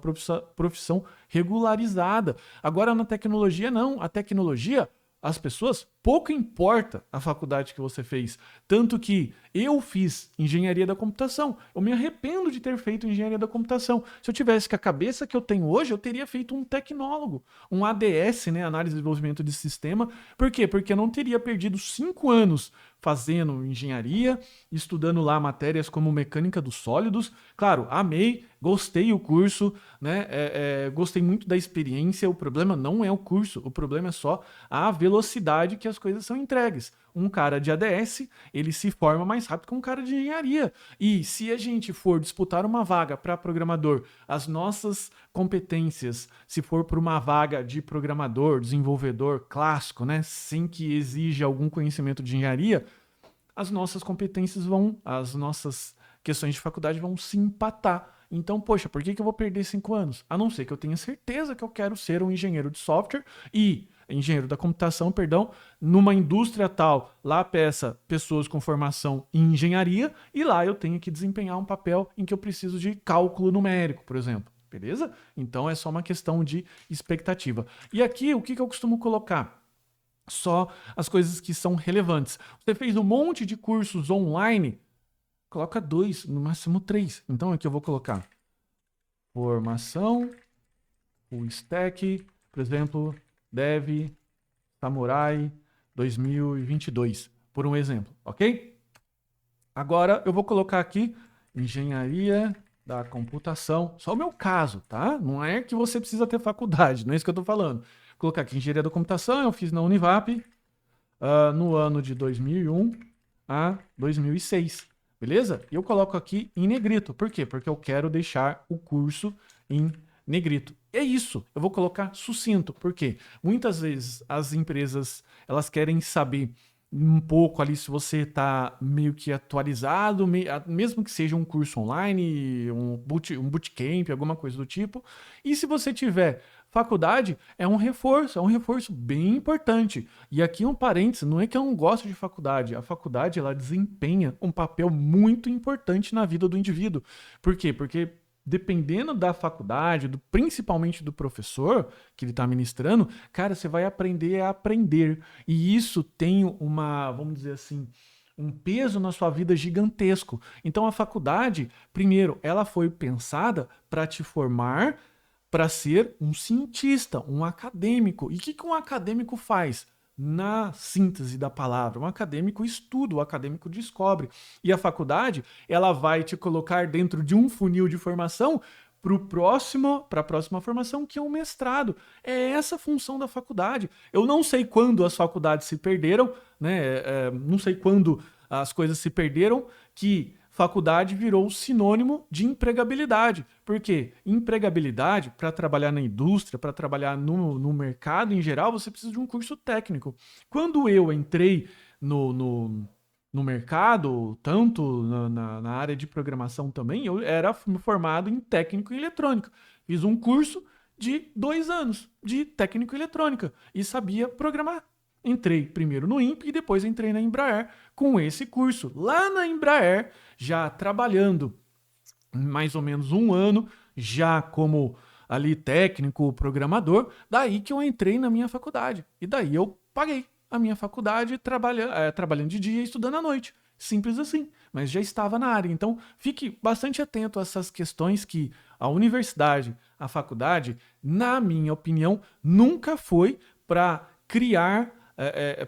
profissão regularizada. Agora na tecnologia não, a tecnologia as pessoas, pouco importa a faculdade que você fez. Tanto que eu fiz engenharia da computação. Eu me arrependo de ter feito engenharia da computação. Se eu tivesse com a cabeça que eu tenho hoje, eu teria feito um tecnólogo, um ADS, né, Análise e Desenvolvimento de Sistema. Por quê? Porque eu não teria perdido 5 anos fazendo engenharia, estudando lá matérias como mecânica dos sólidos. Claro, amei, gostei o curso, né? Gostei muito da experiência. O problema não é o curso, o problema é só a velocidade que as coisas são entregues. Um cara de ADS, ele se forma mais rápido que um cara de engenharia. E se a gente for disputar uma vaga para programador, as nossas competências, se for para uma vaga de programador, desenvolvedor clássico, né, sem que exija algum conhecimento de engenharia, as nossas competências as nossas questões de faculdade vão se empatar. Então, poxa, por que eu vou perder 5 anos? A não ser que eu tenha certeza que eu quero ser um engenheiro de software e engenheiro da computação, perdão, numa indústria tal, lá peça pessoas com formação em engenharia e lá eu tenho que desempenhar um papel em que eu preciso de cálculo numérico, por exemplo. Beleza? Então é só uma questão de expectativa. E aqui, o que eu costumo colocar? Só as coisas que são relevantes. Você fez um monte de cursos online, coloca 2, no máximo 3. Então aqui eu vou colocar formação, full stack, por exemplo, Dev, Samurai 2022, por um exemplo, ok? Agora eu vou colocar aqui engenharia da computação, só o meu caso, tá? Não é que você precisa ter faculdade, não é isso que eu tô falando. Vou colocar aqui engenharia da computação, eu fiz na Univap no ano de 2001 a 2006, beleza? E eu coloco aqui em negrito, por quê? Porque eu quero deixar o curso em negrito. É isso, eu vou colocar sucinto, porque muitas vezes as empresas elas querem saber um pouco ali se você está meio que atualizado, mesmo que seja um curso online, um bootcamp, alguma coisa do tipo. E se você tiver faculdade, é um reforço bem importante. E aqui um parênteses, não é que eu não gosto de faculdade, a faculdade ela desempenha um papel muito importante na vida do indivíduo. Por quê? Porque dependendo da faculdade, principalmente do professor que ele está ministrando, cara, você vai aprender a aprender. E isso tem vamos dizer assim, um peso na sua vida gigantesco. Então a faculdade, primeiro, ela foi pensada para te formar para ser um cientista, um acadêmico. E o que um acadêmico faz? Na síntese da palavra, um acadêmico estuda, o acadêmico descobre. E a faculdade, ela vai te colocar dentro de um funil de formação para a próxima formação, que é um mestrado. É essa a função da faculdade. Eu não sei quando as faculdades se perderam, né? Não sei quando as coisas se perderam, que faculdade virou sinônimo de empregabilidade. Por quê? Empregabilidade, para trabalhar na indústria, para trabalhar no mercado em geral, você precisa de um curso técnico. Quando eu entrei no mercado, tanto na área de programação também, eu era formado em técnico em eletrônica. Fiz um curso de 2 anos de técnico em eletrônica e sabia programar. Entrei primeiro no INPE e depois entrei na Embraer com esse curso. Lá na Embraer, já trabalhando mais ou menos 1 ano, já como ali técnico, programador, daí que eu entrei na minha faculdade. E daí eu paguei a minha faculdade trabalhando de dia e estudando à noite. Simples assim, mas já estava na área. Então, fique bastante atento a essas questões que a universidade, a faculdade, na minha opinião, nunca foi para criar,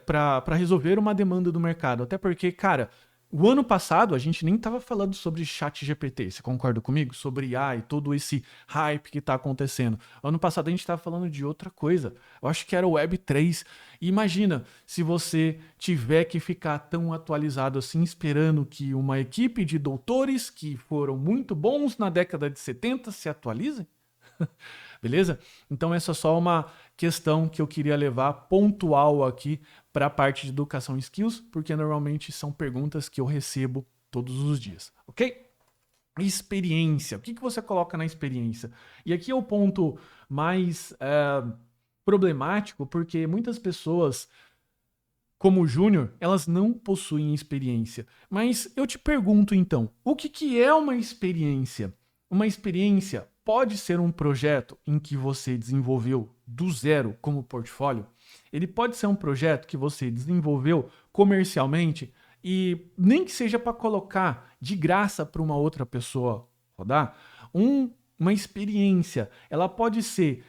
para resolver uma demanda do mercado. Até porque, cara, O ano passado a gente nem estava falando sobre chat GPT, você concorda comigo? Sobre IA e todo esse hype que está acontecendo. Ano passado a gente estava falando de outra coisa. Eu acho que era o Web3. E imagina se você tiver que ficar tão atualizado assim, esperando que uma equipe de doutores que foram muito bons na década de 70 se atualizem. Beleza? Então essa é só uma questão que eu queria levar pontual aqui para a parte de educação e skills, porque normalmente são perguntas que eu recebo todos os dias, ok? Experiência. O que você coloca na experiência? E aqui é o ponto mais problemático, porque muitas pessoas, como júnior, elas não possuem experiência. Mas eu te pergunto então, o que é uma experiência? Uma experiência pode ser um projeto em que você desenvolveu do zero como portfólio. Ele pode ser um projeto que você desenvolveu comercialmente e nem que seja para colocar de graça para uma outra pessoa rodar. Uma experiência, ela pode ser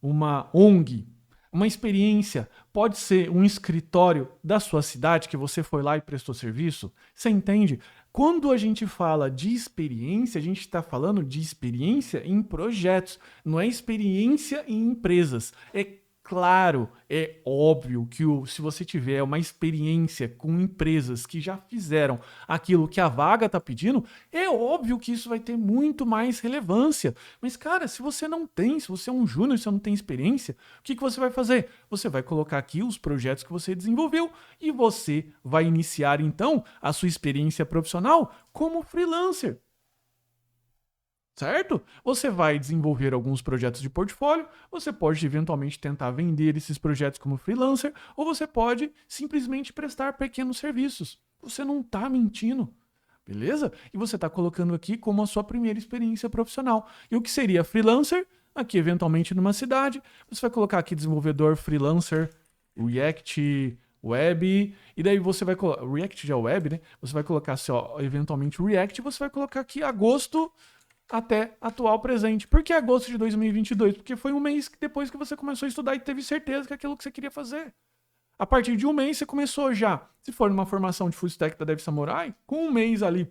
uma ONG, uma experiência pode ser um escritório da sua cidade que você foi lá e prestou serviço. Você entende? Quando a gente fala de experiência, a gente está falando de experiência em projetos, não é experiência em empresas. É claro, é óbvio que se você tiver uma experiência com empresas que já fizeram aquilo que a vaga está pedindo, é óbvio que isso vai ter muito mais relevância. Mas, cara, se você não tem, se você é um júnior, se você não tem experiência, o que você vai fazer? Você vai colocar aqui os projetos que você desenvolveu e você vai iniciar, então, a sua experiência profissional como freelancer. Certo? Você vai desenvolver alguns projetos de portfólio, você pode eventualmente tentar vender esses projetos como freelancer, ou você pode simplesmente prestar pequenos serviços. Você não está mentindo, beleza? E você está colocando aqui como a sua primeira experiência profissional. E o que seria freelancer? Aqui, eventualmente, numa cidade, você vai colocar aqui desenvolvedor freelancer, React Web, e daí você vai colocar, React já é web, né? Você vai colocar assim, ó, eventualmente React, você vai colocar aqui agosto até atual presente. Por que agosto de 2022? Porque foi um mês depois que você começou a estudar e teve certeza que é aquilo que você queria fazer. A partir de um mês você começou já. Se for numa formação de full stack da Dev Samurai, com um mês ali,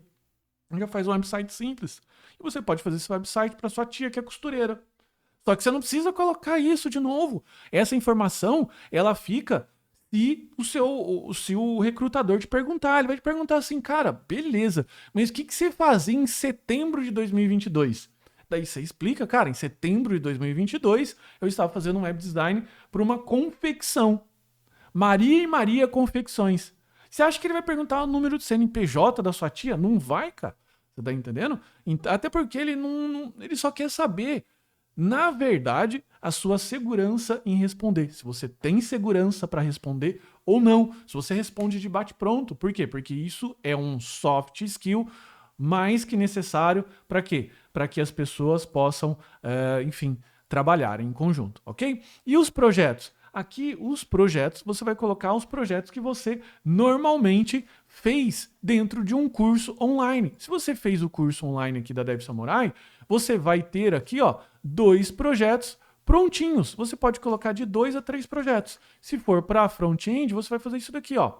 já faz um website simples. E você pode fazer esse website para sua tia que é costureira. Só que você não precisa colocar isso de novo. Essa informação, ela fica se o recrutador te perguntar. Ele vai te perguntar assim, cara, beleza, mas o que você fazia em setembro de 2022? Daí você explica, cara, em setembro de 2022 eu estava fazendo um web design para uma confecção. Maria e Maria Confecções. Você acha que ele vai perguntar o número de CNPJ da sua tia? Não vai, cara. Você tá entendendo? Até porque ele só quer saber, na verdade, a sua segurança em responder. Se você tem segurança para responder ou não. Se você responde de bate-pronto. Por quê? Porque isso é um soft skill mais que necessário para quê? Para que as pessoas possam, enfim, trabalhar em conjunto, ok? E os projetos? Aqui, os projetos, você vai colocar os projetos que você normalmente fez dentro de um curso online. Se você fez o curso online aqui da Dev Samurai, você vai ter aqui, ó, 2 projetos prontinhos. Você pode colocar de 2 a 3 projetos. Se for para front-end, você vai fazer isso daqui, ó.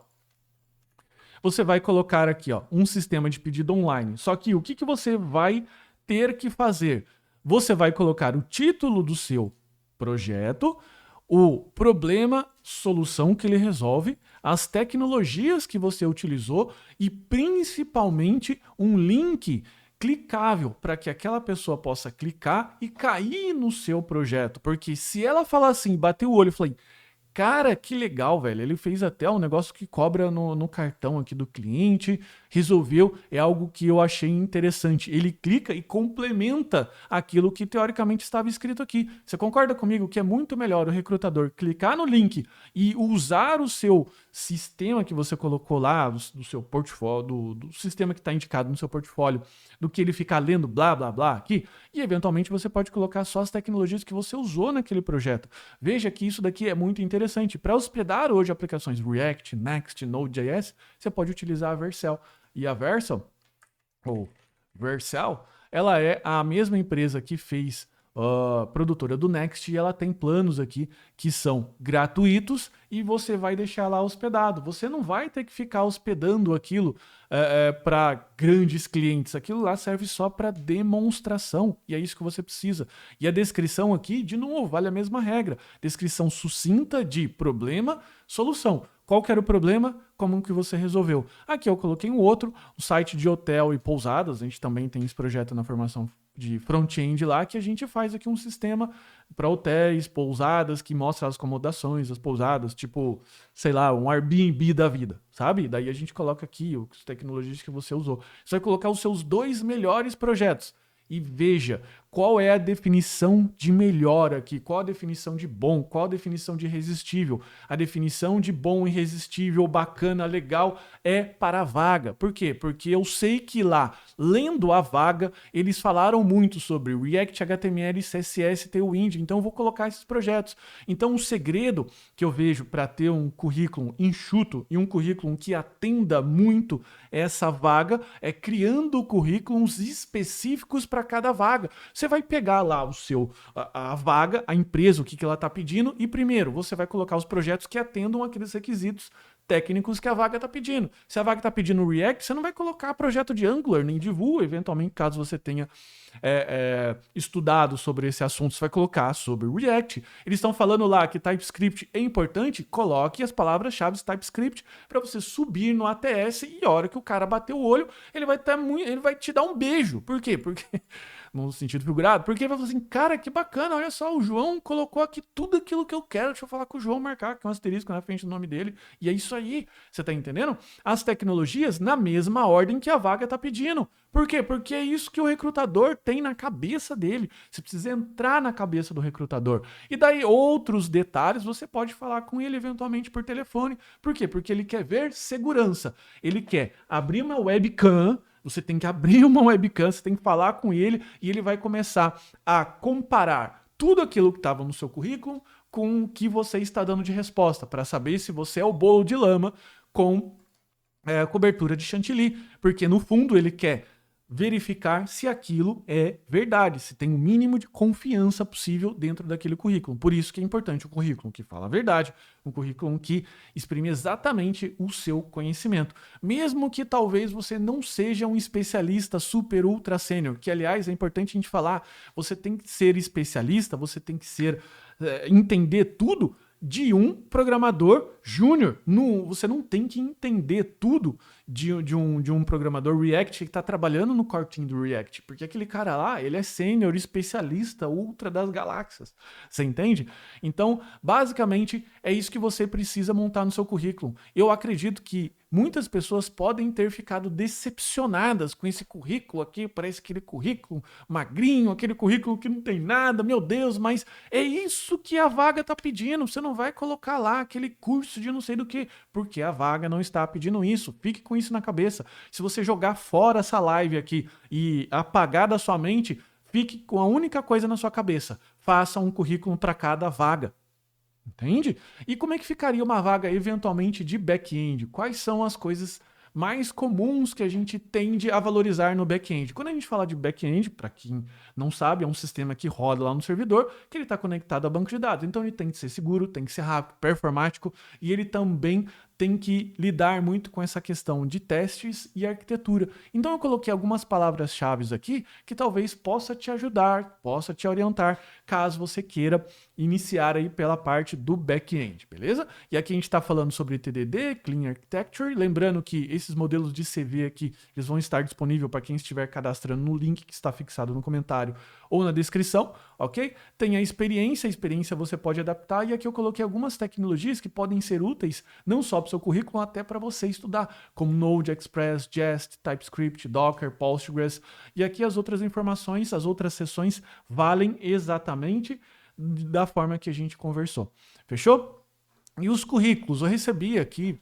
Você vai colocar aqui, ó, um sistema de pedido online. Só que o que você vai ter que fazer? Você vai colocar o título do seu projeto, o problema, solução que ele resolve, as tecnologias que você utilizou e principalmente um link clicável para que aquela pessoa possa clicar e cair no seu projeto. Porque se ela falar assim, bater o olho e falar, cara, que legal, velho. Ele fez até um negócio que cobra no cartão aqui do cliente, resolveu, é algo que eu achei interessante. Ele clica e complementa aquilo que teoricamente estava escrito aqui. Você concorda comigo que é muito melhor o recrutador clicar no link e usar o seu sistema que você colocou lá, do seu portfólio, do sistema que está indicado no seu portfólio, do que ele ficar lendo blá, blá, blá aqui? E eventualmente você pode colocar só as tecnologias que você usou naquele projeto. Veja que isso daqui é muito interessante. Para hospedar hoje aplicações React, Next, Node.js, você pode utilizar a Vercel. E a Vercel, ou Vercel, ela é a mesma empresa que fez produtora do Next, e ela tem planos aqui que são gratuitos e você vai deixar lá hospedado. Você não vai ter que ficar hospedando aquilo para grandes clientes. Aquilo lá serve só para demonstração e é isso que você precisa. E a descrição aqui, de novo, vale a mesma regra. Descrição sucinta de problema, solução. Qual que era o problema? Como que você resolveu? Aqui eu coloquei um outro, um site de hotel e pousadas. A gente também tem esse projeto na formação de front-end lá, que a gente faz aqui um sistema para hotéis, pousadas, que mostra as acomodações, as pousadas, tipo, sei lá, um Airbnb da vida, sabe? Daí a gente coloca aqui as tecnologias que você usou. Você vai colocar os seus 2 melhores projetos. E veja qual é a definição de melhor aqui, qual a definição de bom, qual a definição de irresistível. A definição de bom, irresistível, bacana, legal é para a vaga. Por quê? Porque eu sei que lá, lendo a vaga, eles falaram muito sobre React, HTML, CSS, Tailwind, então eu vou colocar esses projetos. Então o segredo que eu vejo para ter um currículo enxuto e um currículo que atenda muito essa vaga é criando currículos específicos para cada vaga. Você vai pegar lá a vaga, a empresa, o que ela está pedindo, e primeiro você vai colocar os projetos que atendam aqueles requisitos técnicos que a vaga está pedindo. Se a vaga está pedindo React, você não vai colocar projeto de Angular nem de Vue, eventualmente, caso você tenha estudado sobre esse assunto, você vai colocar sobre React. Eles estão falando lá que TypeScript é importante, coloque as palavras-chave TypeScript para você subir no ATS e a hora que o cara bater o olho, ele vai te dar um beijo. Por quê? Porque no sentido figurado, porque ele vai falar assim, cara, que bacana, olha só, o João colocou aqui tudo aquilo que eu quero, deixa eu falar com o João, marcar aqui um asterisco na frente do nome dele, e é isso aí, você tá entendendo? As tecnologias na mesma ordem que a vaga tá pedindo. Por quê? Porque é isso que o recrutador tem na cabeça dele. Você precisa entrar na cabeça do recrutador. E daí outros detalhes você pode falar com ele eventualmente por telefone. Por quê? Porque ele quer ver segurança. Ele quer abrir uma webcam. Você tem que abrir uma webcam, você tem que falar com ele e ele vai começar a comparar tudo aquilo que estava no seu currículo com o que você está dando de resposta, para saber se você é o bolo de lama com cobertura de chantilly, porque no fundo ele quer verificar se aquilo é verdade, se tem o mínimo de confiança possível dentro daquele currículo. Por isso que é importante o currículo que fala a verdade, um currículo que exprime exatamente o seu conhecimento. Mesmo que talvez você não seja um especialista super ultra sênior, que aliás é importante a gente falar, você tem que ser especialista, você tem que entender tudo de um programador júnior. Você não tem que entender tudo de um programador React que está trabalhando no core team do React, porque aquele cara lá, ele é sênior, especialista, ultra das galáxias. Você entende? Então, basicamente, é isso que você precisa montar no seu currículo. Eu acredito que muitas pessoas podem ter ficado decepcionadas com esse currículo aqui, parece aquele currículo magrinho, aquele currículo que não tem nada, meu Deus, mas é isso que a vaga está pedindo. Você não vai colocar lá aquele curso de não sei do que, porque a vaga não está pedindo isso. Fique com isso na cabeça. Se você jogar fora essa live aqui e apagar da sua mente, fique com a única coisa na sua cabeça. Faça um currículo para cada vaga. Entende? E como é que ficaria uma vaga eventualmente de back-end? Quais são as coisas mais comuns que a gente tende a valorizar no back-end? Quando a gente fala de back-end, para quem não sabe, é um sistema que roda lá no servidor, que ele está conectado a banco de dados. Então ele tem que ser seguro, tem que ser rápido, performático, e ele também tem que lidar muito com essa questão de testes e arquitetura. Então eu coloquei algumas palavras-chave aqui que talvez possa te ajudar, possa te orientar, caso você queira iniciar aí pela parte do back-end, beleza? E aqui a gente está falando sobre TDD, Clean Architecture, lembrando que esses modelos de CV aqui, eles vão estar disponíveis para quem estiver cadastrando no link que está fixado no comentário ou na descrição, ok? Tem a experiência você pode adaptar, e aqui eu coloquei algumas tecnologias que podem ser úteis, não só para o seu currículo, até para você estudar, como Node, Express, Jest, TypeScript, Docker, Postgres, e aqui as outras informações, as outras seções valem exatamente da forma que a gente conversou. Fechou? E os currículos, eu recebi aqui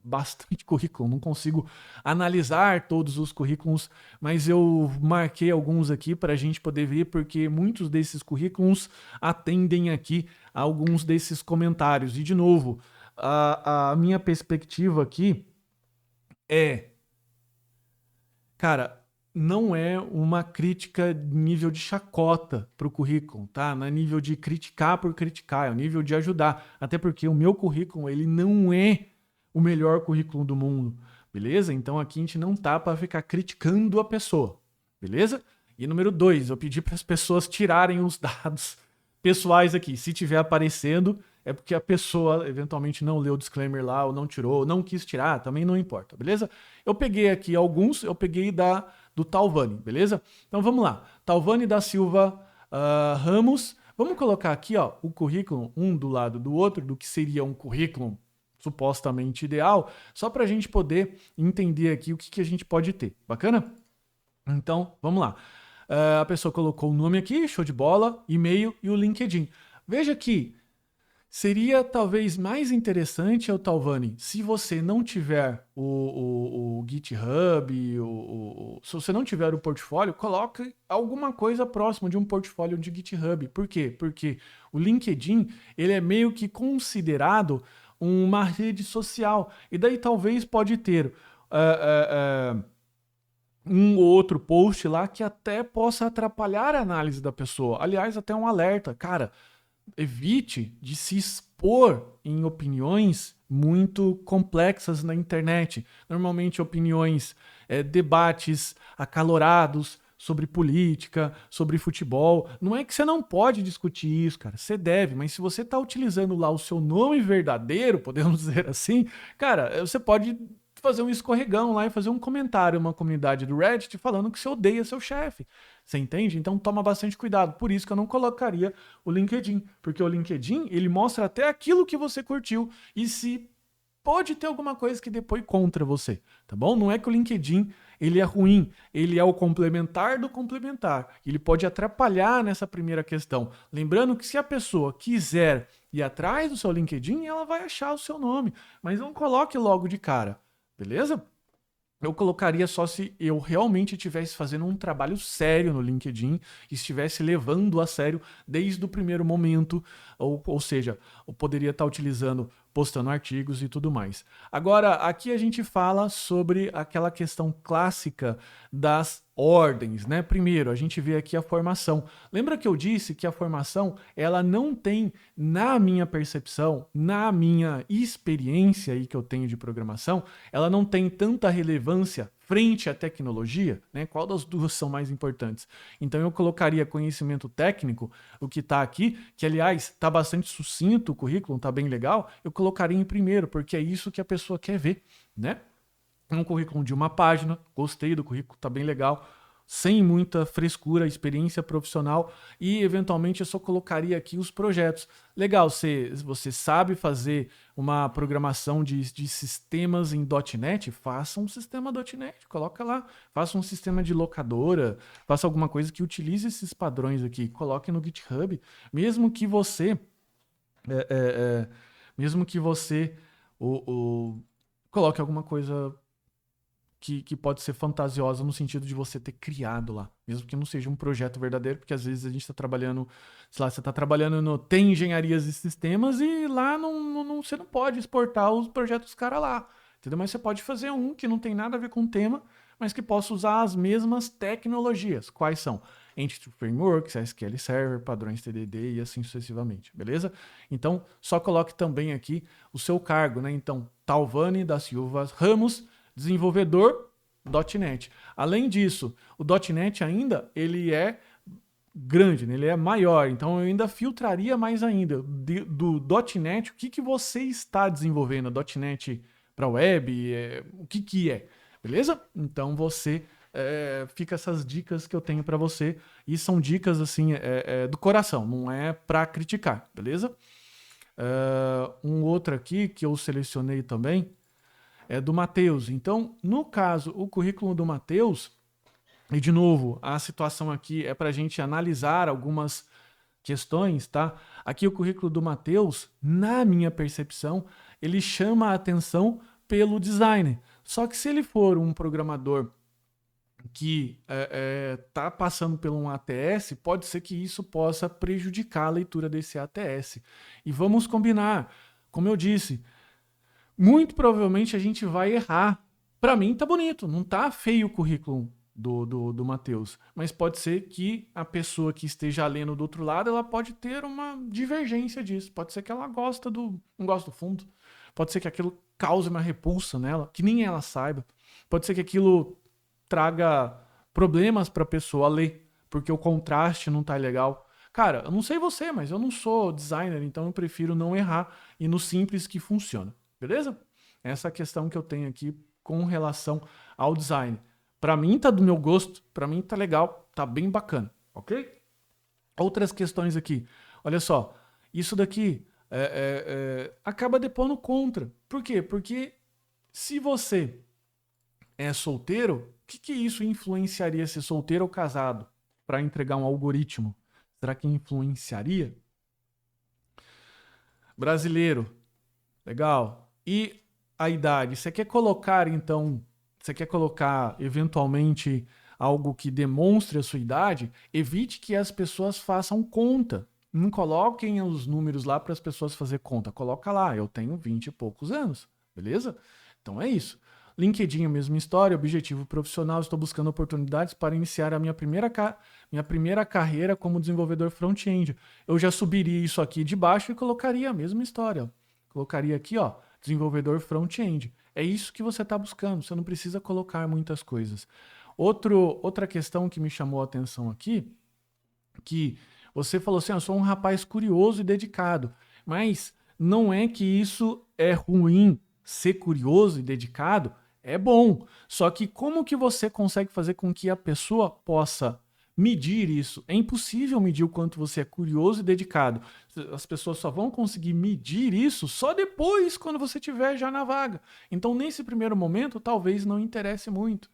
bastante currículo, não consigo analisar todos os currículos, mas eu marquei alguns aqui para a gente poder ver, porque muitos desses currículos atendem aqui a alguns desses comentários. E de novo, a minha perspectiva aqui é, cara, não é uma crítica nível de chacota para o currículo, tá? Não é nível de criticar por criticar, é o nível de ajudar. Até porque o meu currículo, ele não é o melhor currículo do mundo, beleza? Então aqui a gente não tá para ficar criticando a pessoa, beleza? E número 2, eu pedi para as pessoas tirarem os dados pessoais aqui. Se tiver aparecendo, é porque a pessoa eventualmente não leu o disclaimer lá, ou não tirou, ou não quis tirar, também não importa, beleza? Eu peguei aqui alguns, eu peguei do Talvani, beleza? Então vamos lá. Talvani da Silva Ramos. Vamos colocar aqui ó, o currículo um do lado do outro, do que seria um currículo supostamente ideal, só para a gente poder entender aqui o que a gente pode ter. Bacana? Então, vamos lá. A pessoa colocou o nome aqui, show de bola, e-mail e o LinkedIn. Veja que seria talvez mais interessante, Talvani, se você não tiver o GitHub, se você não tiver o portfólio, coloque alguma coisa próxima de um portfólio de GitHub. Por quê? Porque o LinkedIn ele é meio que considerado uma rede social. E daí talvez pode ter um ou outro post lá que até possa atrapalhar a análise da pessoa. Aliás, até um alerta. Cara, evite de se expor em opiniões muito complexas na internet. Normalmente opiniões, debates acalorados sobre política, sobre futebol. Não é que você não pode discutir isso, cara. Você deve, mas se você está utilizando lá o seu nome verdadeiro, podemos dizer assim, cara, você pode fazer um escorregão lá e fazer um comentário numa comunidade do Reddit falando que você odeia seu chefe. Você entende? Então toma bastante cuidado. Por isso que eu não colocaria o LinkedIn, porque o LinkedIn ele mostra até aquilo que você curtiu e se pode ter alguma coisa que depois contra você, tá bom? Não é que o LinkedIn ele é ruim, ele é o complementar do complementar. Ele pode atrapalhar nessa primeira questão. Lembrando que se a pessoa quiser ir atrás do seu LinkedIn, ela vai achar o seu nome, mas não coloque logo de cara, beleza? Eu colocaria só se eu realmente estivesse fazendo um trabalho sério no LinkedIn e estivesse levando a sério desde o primeiro momento, ou seja, eu poderia estar utilizando, postando artigos e tudo mais. Agora, aqui a gente fala sobre aquela questão clássica das ordens, né? Primeiro, a gente vê aqui a formação. Lembra que eu disse que a formação, ela não tem, na minha percepção, na minha experiência aí que eu tenho de programação, ela não tem tanta relevância frente à tecnologia, né? Qual das duas são mais importantes? Então eu colocaria conhecimento técnico, o que está aqui, que aliás está bastante sucinto o currículo, está bem legal, eu colocaria em primeiro, porque é isso que a pessoa quer ver, né? Um currículo de uma página, gostei do currículo, tá bem legal, sem muita frescura, experiência profissional e eventualmente eu só colocaria aqui os projetos. Legal, você sabe fazer uma programação de sistemas em .NET? Faça um sistema .NET, coloca lá. Faça um sistema de locadora, faça alguma coisa que utilize esses padrões aqui, coloque no GitHub, mesmo que você... é, é, é, mesmo que você coloque alguma coisa que pode ser fantasiosa no sentido de você ter criado lá, mesmo que não seja um projeto verdadeiro, porque às vezes a gente está trabalhando, sei lá, você está trabalhando tem engenharias e sistemas e lá você não pode exportar os projetos dos caras lá, entendeu? Mas você pode fazer um que não tem nada a ver com o tema, mas que possa usar as mesmas tecnologias. Quais são? Entity Frameworks, SQL Server, padrões TDD e assim sucessivamente, beleza? Então, só coloque também aqui o seu cargo, né? Então, Talvani da Silva Ramos, desenvolvedor .NET. Além disso, o .NET ainda ele é grande, né? Ele é maior, então eu ainda filtraria mais ainda do .NET, o que você está desenvolvendo, .NET para web, o que é, beleza? Então você fica essas dicas que eu tenho para você e são dicas assim do coração, não é para criticar, beleza? Um outro aqui que eu selecionei também é do Matheus. Então, no caso, o currículo do Matheus, e de novo, a situação aqui é para a gente analisar algumas questões, tá? Aqui o currículo do Matheus, na minha percepção, ele chama a atenção pelo design. Só que se ele for um programador que está passando por um ATS, pode ser que isso possa prejudicar a leitura desse ATS. E vamos combinar, como eu disse, muito provavelmente a gente vai errar. Para mim tá bonito, não tá feio o currículo. do Matheus. Mas pode ser que a pessoa que esteja lendo do outro lado, ela pode ter uma divergência disso. Pode ser que ela não gosta do fundo. Pode ser que aquilo cause uma repulsa nela, que nem ela saiba. Pode ser que aquilo traga problemas para a pessoa ler, porque o contraste não tá legal. Cara, eu não sei você, mas eu não sou designer, então eu prefiro não errar e no simples que funciona. Beleza? Essa é a questão que eu tenho aqui com relação ao design. Para mim tá do meu gosto, para mim tá legal, tá bem bacana, ok? Outras questões aqui. Olha só, isso daqui acaba depondo contra. Por quê? Porque se você é solteiro, o que isso influenciaria ser solteiro ou casado para entregar um algoritmo? Será que influenciaria? Brasileiro, legal. E a idade? Você quer colocar eventualmente algo que demonstre a sua idade? Evite que as pessoas façam conta. Não coloquem os números lá para as pessoas fazer conta. Coloca lá, eu tenho 20 e poucos anos, beleza? Então é isso. LinkedIn, a mesma história, objetivo profissional, estou buscando oportunidades para iniciar a minha primeira carreira como desenvolvedor front-end. Eu já subiria isso aqui de baixo e colocaria a mesma história. Colocaria aqui, ó, desenvolvedor front-end. É isso que você está buscando, você não precisa colocar muitas coisas. Outra questão que me chamou a atenção aqui, que você falou assim, eu sou um rapaz curioso e dedicado, mas não é que isso é ruim, ser curioso e dedicado é bom, só que como que você consegue fazer com que a pessoa possa medir isso? É impossível medir o quanto você é curioso e dedicado. As pessoas só vão conseguir medir isso só depois, quando você estiver já na vaga. Então, nesse primeiro momento, talvez não interesse muito,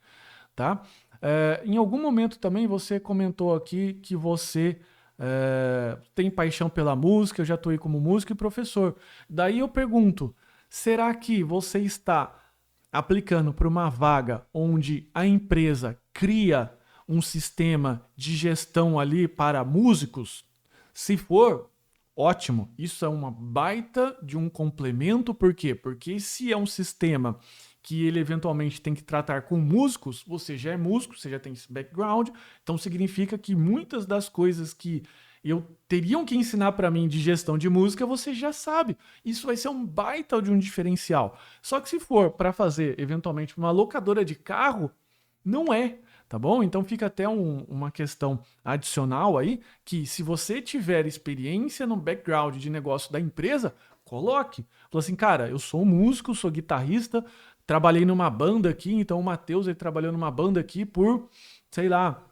tá? Em algum momento também você comentou aqui que você tem paixão pela música, eu já estou aí como músico e professor. Daí eu pergunto, será que você está aplicando para uma vaga onde a empresa cria um sistema de gestão ali para músicos? Se for, ótimo. Isso é uma baita de um complemento. Por quê? Porque se é um sistema que ele eventualmente tem que tratar com músicos, você já é músico, você já tem esse background, então significa que muitas das coisas que teriam que ensinar para mim de gestão de música, você já sabe. Isso vai ser um baita de um diferencial. Só que se for para fazer, eventualmente, uma locadora de carro, não é, tá bom? Então fica até uma questão adicional aí, que se você tiver experiência no background de negócio da empresa, coloque. Fala assim, cara, eu sou músico, sou guitarrista, trabalhei numa banda aqui, então o Matheus ele trabalhou numa banda aqui por, sei lá,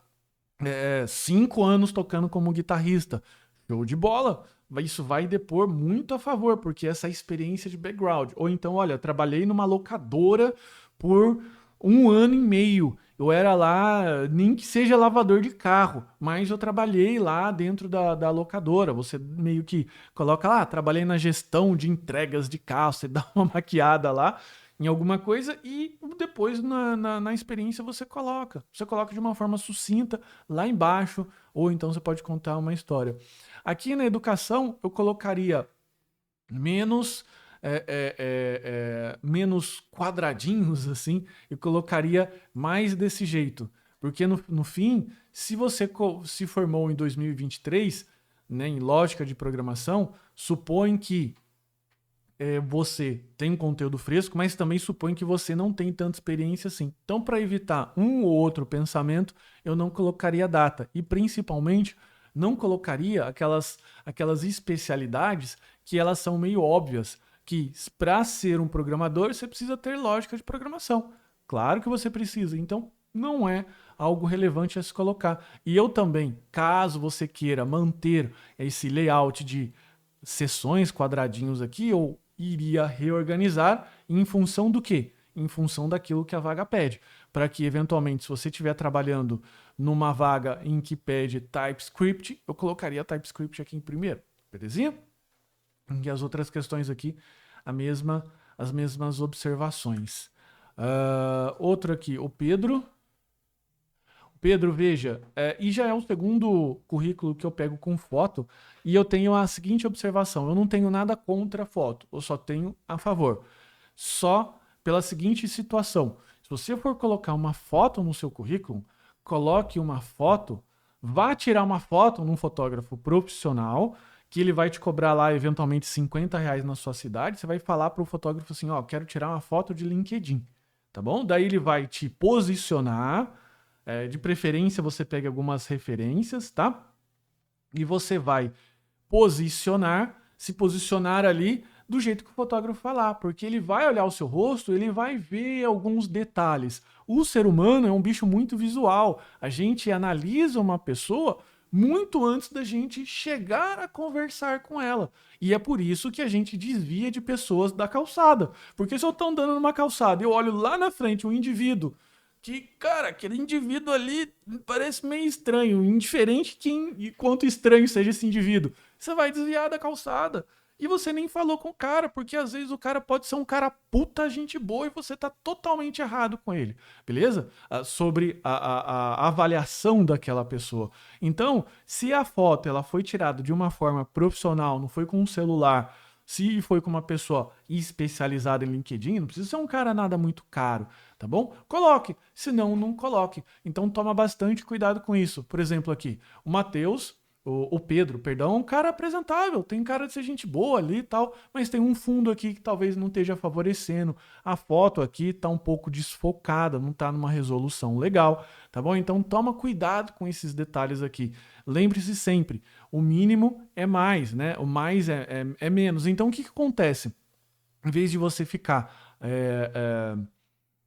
5 anos tocando como guitarrista. Show de bola! Isso vai depor muito a favor, porque essa experiência de background. Ou então, olha, trabalhei numa locadora por 1 ano e meio. Eu era lá, nem que seja lavador de carro, mas eu trabalhei lá dentro da locadora. Você meio que coloca lá, trabalhei na gestão de entregas de carro, você dá uma maquiada lá em alguma coisa e depois na experiência você coloca. Você coloca de uma forma sucinta lá embaixo, ou então você pode contar uma história. Aqui na educação eu colocaria menos menos quadradinhos assim, eu colocaria mais desse jeito. Porque no fim, se você se formou em 2023, né, em lógica de programação, supõe que você tem um conteúdo fresco, mas também supõe que você não tem tanta experiência assim. Então, para evitar um ou outro pensamento, eu não colocaria data. E, principalmente, não colocaria aquelas especialidades que elas são meio óbvias, que para ser um programador, você precisa ter lógica de programação. Claro que você precisa. Então, não é algo relevante a se colocar. E eu também, caso você queira manter esse layout de seções, quadradinhos aqui, ou iria reorganizar em função do quê? Em função daquilo que a vaga pede. Para que, eventualmente, se você estiver trabalhando numa vaga em que pede TypeScript, eu colocaria TypeScript aqui em primeiro. Belezinha? E as outras questões aqui, as mesmas observações. Outro aqui, o Pedro. Pedro, veja, e já é o segundo currículo que eu pego com foto, e eu tenho a seguinte observação: eu não tenho nada contra a foto, eu só tenho a favor. Só pela seguinte situação: se você for colocar uma foto no seu currículo, coloque uma foto, vá tirar uma foto num fotógrafo profissional, que ele vai te cobrar lá eventualmente R$ 50 na sua cidade. Você vai falar para o fotógrafo assim, ó, quero tirar uma foto de LinkedIn, tá bom? Daí ele vai te posicionar, de preferência você pega algumas referências, tá? E você vai se posicionar ali do jeito que o fotógrafo falar, porque ele vai olhar o seu rosto, ele vai ver alguns detalhes. O ser humano é um bicho muito visual. A gente analisa uma pessoa muito antes da gente chegar a conversar com ela. E é por isso que a gente desvia de pessoas da calçada. Porque se eu estou andando numa calçada e eu olho lá na frente um indivíduo que, cara, aquele indivíduo ali parece meio estranho, indiferente e quanto estranho seja esse indivíduo, você vai desviar da calçada. E você nem falou com o cara, porque às vezes o cara pode ser um cara puta gente boa e você tá totalmente errado com ele, beleza? Sobre a avaliação daquela pessoa. Então, se a foto ela foi tirada de uma forma profissional, não foi com um celular, se foi com uma pessoa especializada em LinkedIn, não precisa ser um cara nada muito caro, tá bom? Coloque, senão não coloque. Então toma bastante cuidado com isso. Por exemplo aqui, o Matheus, o Pedro, perdão, é um cara apresentável, tem cara de ser gente boa ali e tal, mas tem um fundo aqui que talvez não esteja favorecendo. A foto aqui tá um pouco desfocada, não tá numa resolução legal, tá bom? Então toma cuidado com esses detalhes aqui. Lembre-se sempre, o mínimo é mais, né? O mais é menos. Então o que acontece? Em vez de você ficar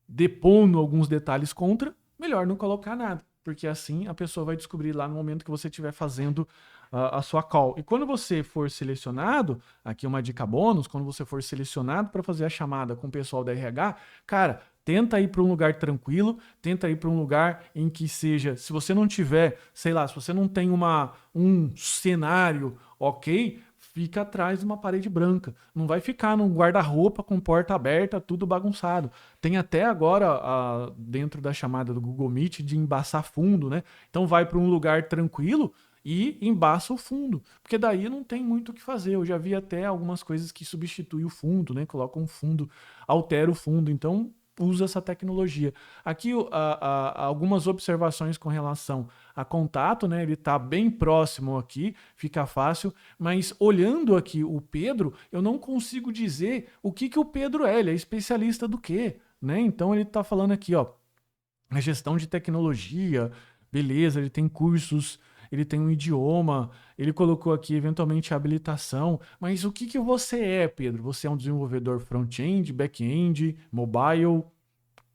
depondo alguns detalhes contra, melhor não colocar nada, porque assim a pessoa vai descobrir lá no momento que você estiver fazendo a sua call. E quando você for selecionado, aqui uma dica bônus, quando você for selecionado para fazer a chamada com o pessoal da RH, cara, tenta ir para um lugar tranquilo, tenta ir para um lugar em que seja, se você não tiver, sei lá, se você não tem um cenário ok, fica atrás de uma parede branca. Não vai ficar num guarda-roupa com porta aberta, tudo bagunçado. Tem até agora, dentro da chamada do Google Meet, de embaçar fundo, né? Então vai para um lugar tranquilo e embaça o fundo, porque daí não tem muito o que fazer. Eu já vi até algumas coisas que substituem o fundo, né? Colocam um fundo, altera o fundo. Então usa essa tecnologia. Aqui algumas observações com relação a contato, né? Ele está bem próximo aqui, fica fácil, mas olhando aqui o Pedro, eu não consigo dizer o que o Pedro é. Ele é especialista do quê, né? Então ele está falando aqui, ó, a gestão de tecnologia, beleza, ele tem cursos, ele tem um idioma, ele colocou aqui eventualmente habilitação, mas o que você é, Pedro? Você é um desenvolvedor front-end, back-end, mobile?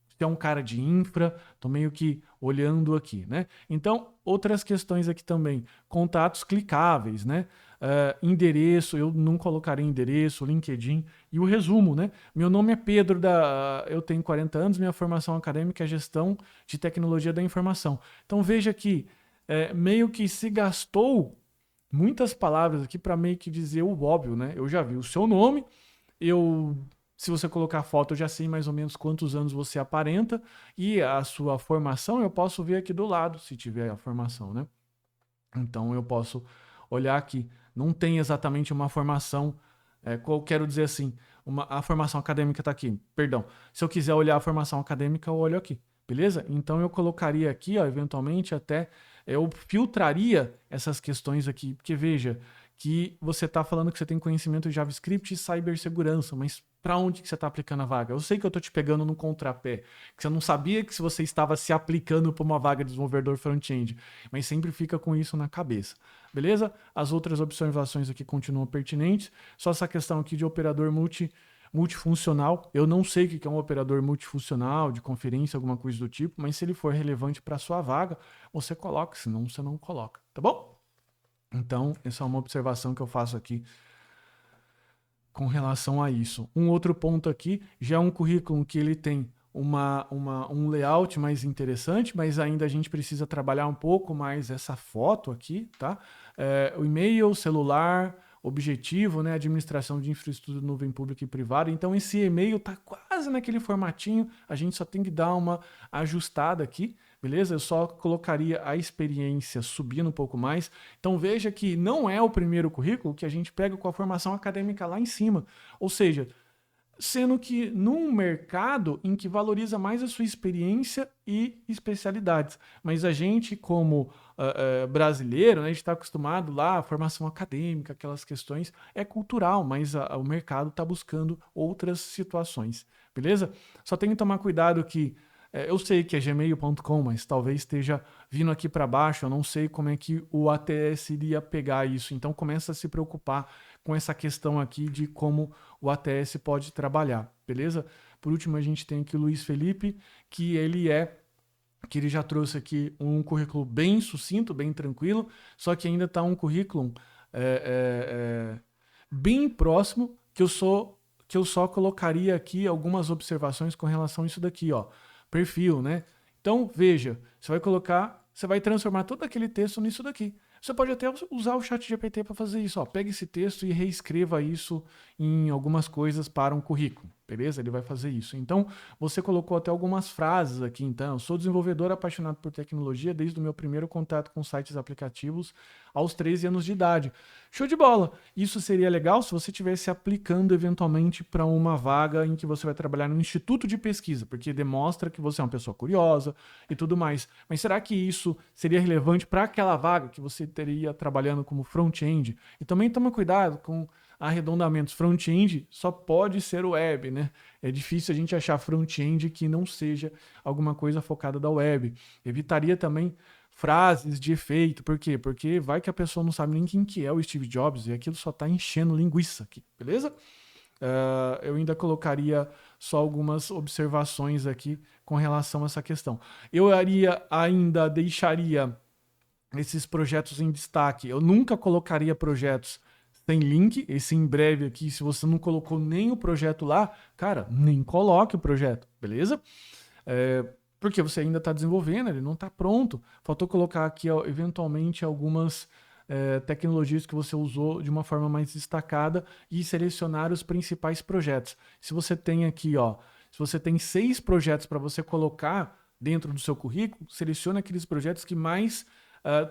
Você é um cara de infra? Tô meio que olhando aqui, né? Então, outras questões aqui também, contatos clicáveis, né? Endereço, eu não colocaria endereço, LinkedIn e o resumo, né? Meu nome é Pedro, eu tenho 40 anos, minha formação acadêmica é gestão de tecnologia da informação. Então veja que meio que se gastou muitas palavras aqui para meio que dizer o óbvio, né? Eu já vi o seu nome, se você colocar foto, eu já sei mais ou menos quantos anos você aparenta e a sua formação eu posso ver aqui do lado, se tiver a formação, né? Então eu posso olhar aqui. Não tem exatamente uma formação, quero dizer assim, a formação acadêmica está aqui, perdão. Se eu quiser olhar a formação acadêmica, eu olho aqui, beleza? Então eu colocaria aqui, ó, eventualmente até, eu filtraria essas questões aqui, porque veja que você está falando que você tem conhecimento de JavaScript e cibersegurança, mas para onde que você está aplicando a vaga? Eu sei que eu estou te pegando no contrapé, que você não sabia que se você estava se aplicando para uma vaga de desenvolvedor front-end, mas sempre fica com isso na cabeça, beleza? As outras observações aqui continuam pertinentes, só essa questão aqui de operador multifuncional, eu não sei o que é um operador multifuncional, de conferência, alguma coisa do tipo, mas se ele for relevante para a sua vaga, você coloca, senão você não coloca, tá bom? Então, essa é uma observação que eu faço aqui com relação a isso. Um outro ponto aqui, já é um currículo que ele tem um layout mais interessante, mas ainda a gente precisa trabalhar um pouco mais essa foto aqui, tá? O e-mail, celular, objetivo, né? Administração de infraestrutura de nuvem pública e privada. Então, esse e-mail tá quase naquele formatinho, a gente só tem que dar uma ajustada aqui, beleza? Eu só colocaria a experiência subindo um pouco mais. Então veja que não é o primeiro currículo que a gente pega com a formação acadêmica lá em cima. Ou seja, Sendo que num mercado em que valoriza mais a sua experiência e especialidades. Mas a gente, como brasileiro, né, a gente está acostumado lá, a formação acadêmica, aquelas questões, é cultural, mas o mercado está buscando outras situações, beleza? Só tem que tomar cuidado que eu sei que é gmail.com, mas talvez esteja vindo aqui para baixo, eu não sei como é que o ATS iria pegar isso, então começa a se preocupar com essa questão aqui de como o ATS pode trabalhar, beleza? Por último, a gente tem aqui o Luiz Felipe, que ele já trouxe aqui um currículo bem sucinto, bem tranquilo, só que ainda está um currículo bem próximo, que eu só colocaria aqui algumas observações com relação a isso daqui, ó, perfil, né? Então, veja, você vai transformar todo aquele texto nisso daqui. Você pode até usar o chat GPT para fazer isso. Ó. Pega esse texto e reescreva isso em algumas coisas para um currículo, beleza? Ele vai fazer isso. Então, você colocou até algumas frases aqui. Então, sou desenvolvedor apaixonado por tecnologia desde o meu primeiro contato com sites aplicativos aos 13 anos de idade. Show de bola! Isso seria legal se você estivesse aplicando eventualmente para uma vaga em que você vai trabalhar no instituto de pesquisa, porque demonstra que você é uma pessoa curiosa e tudo mais. Mas será que isso seria relevante para aquela vaga que você teria trabalhando como front-end? E também toma cuidado com arredondamentos. Front-end só pode ser web, né? É difícil a gente achar front-end que não seja alguma coisa focada da web. Evitaria também frases de efeito. Por quê? Porque vai que a pessoa não sabe nem quem que é o Steve Jobs e aquilo só está enchendo linguiça aqui, beleza? Eu ainda colocaria só algumas observações aqui com relação a essa questão. Eu ainda deixaria esses projetos em destaque. Eu nunca colocaria projetos sem link. Esse em breve aqui, se você não colocou nem o projeto lá, cara, nem coloque o projeto, beleza? Porque você ainda está desenvolvendo, ele não está pronto. Faltou colocar aqui, ó, eventualmente, algumas tecnologias que você usou de uma forma mais destacada e selecionar os principais projetos. Se você tem aqui, ó, se você tem 6 projetos para você colocar dentro do seu currículo, selecione aqueles projetos que mais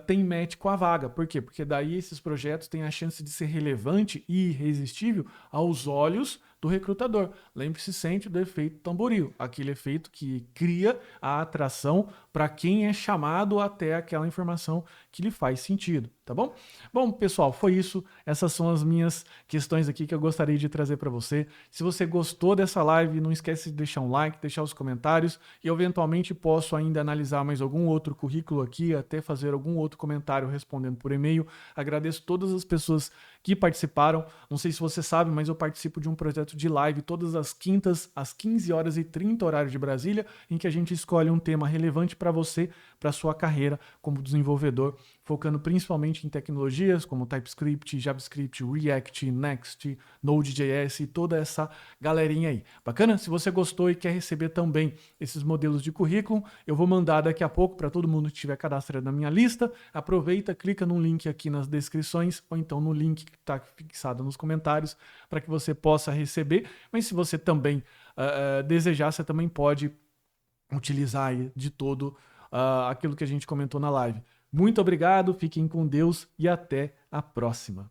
tem match com a vaga. Por quê? Porque daí esses projetos têm a chance de ser relevante e irresistível aos olhos do recrutador. Lembre-se sempre do efeito tamboril, aquele efeito que cria a atração para quem é chamado até aquela informação que lhe faz sentido, tá bom? Bom, pessoal, foi isso. Essas são as minhas questões aqui que eu gostaria de trazer para você. Se você gostou dessa live, não esquece de deixar um like, deixar os comentários e eventualmente posso ainda analisar mais algum outro currículo aqui, até fazer algum outro comentário respondendo por e-mail. Agradeço todas as pessoas que participaram. Não sei se você sabe, mas eu participo de um projeto de live todas as quintas, às 15h30, horário de Brasília, em que a gente escolhe um tema relevante para você, para sua carreira como desenvolvedor, focando principalmente em tecnologias como TypeScript, JavaScript, React, Next, Node.js e toda essa galerinha aí. Bacana? Se você gostou e quer receber também esses modelos de currículo, eu vou mandar daqui a pouco para todo mundo que estiver cadastrado na minha lista. Aproveita, clica no link aqui nas descrições ou então no link que está fixado nos comentários para que você possa receber. Mas se você também desejar, você também pode utilizar aí de todo aquilo que a gente comentou na live. Muito obrigado, fiquem com Deus e até a próxima.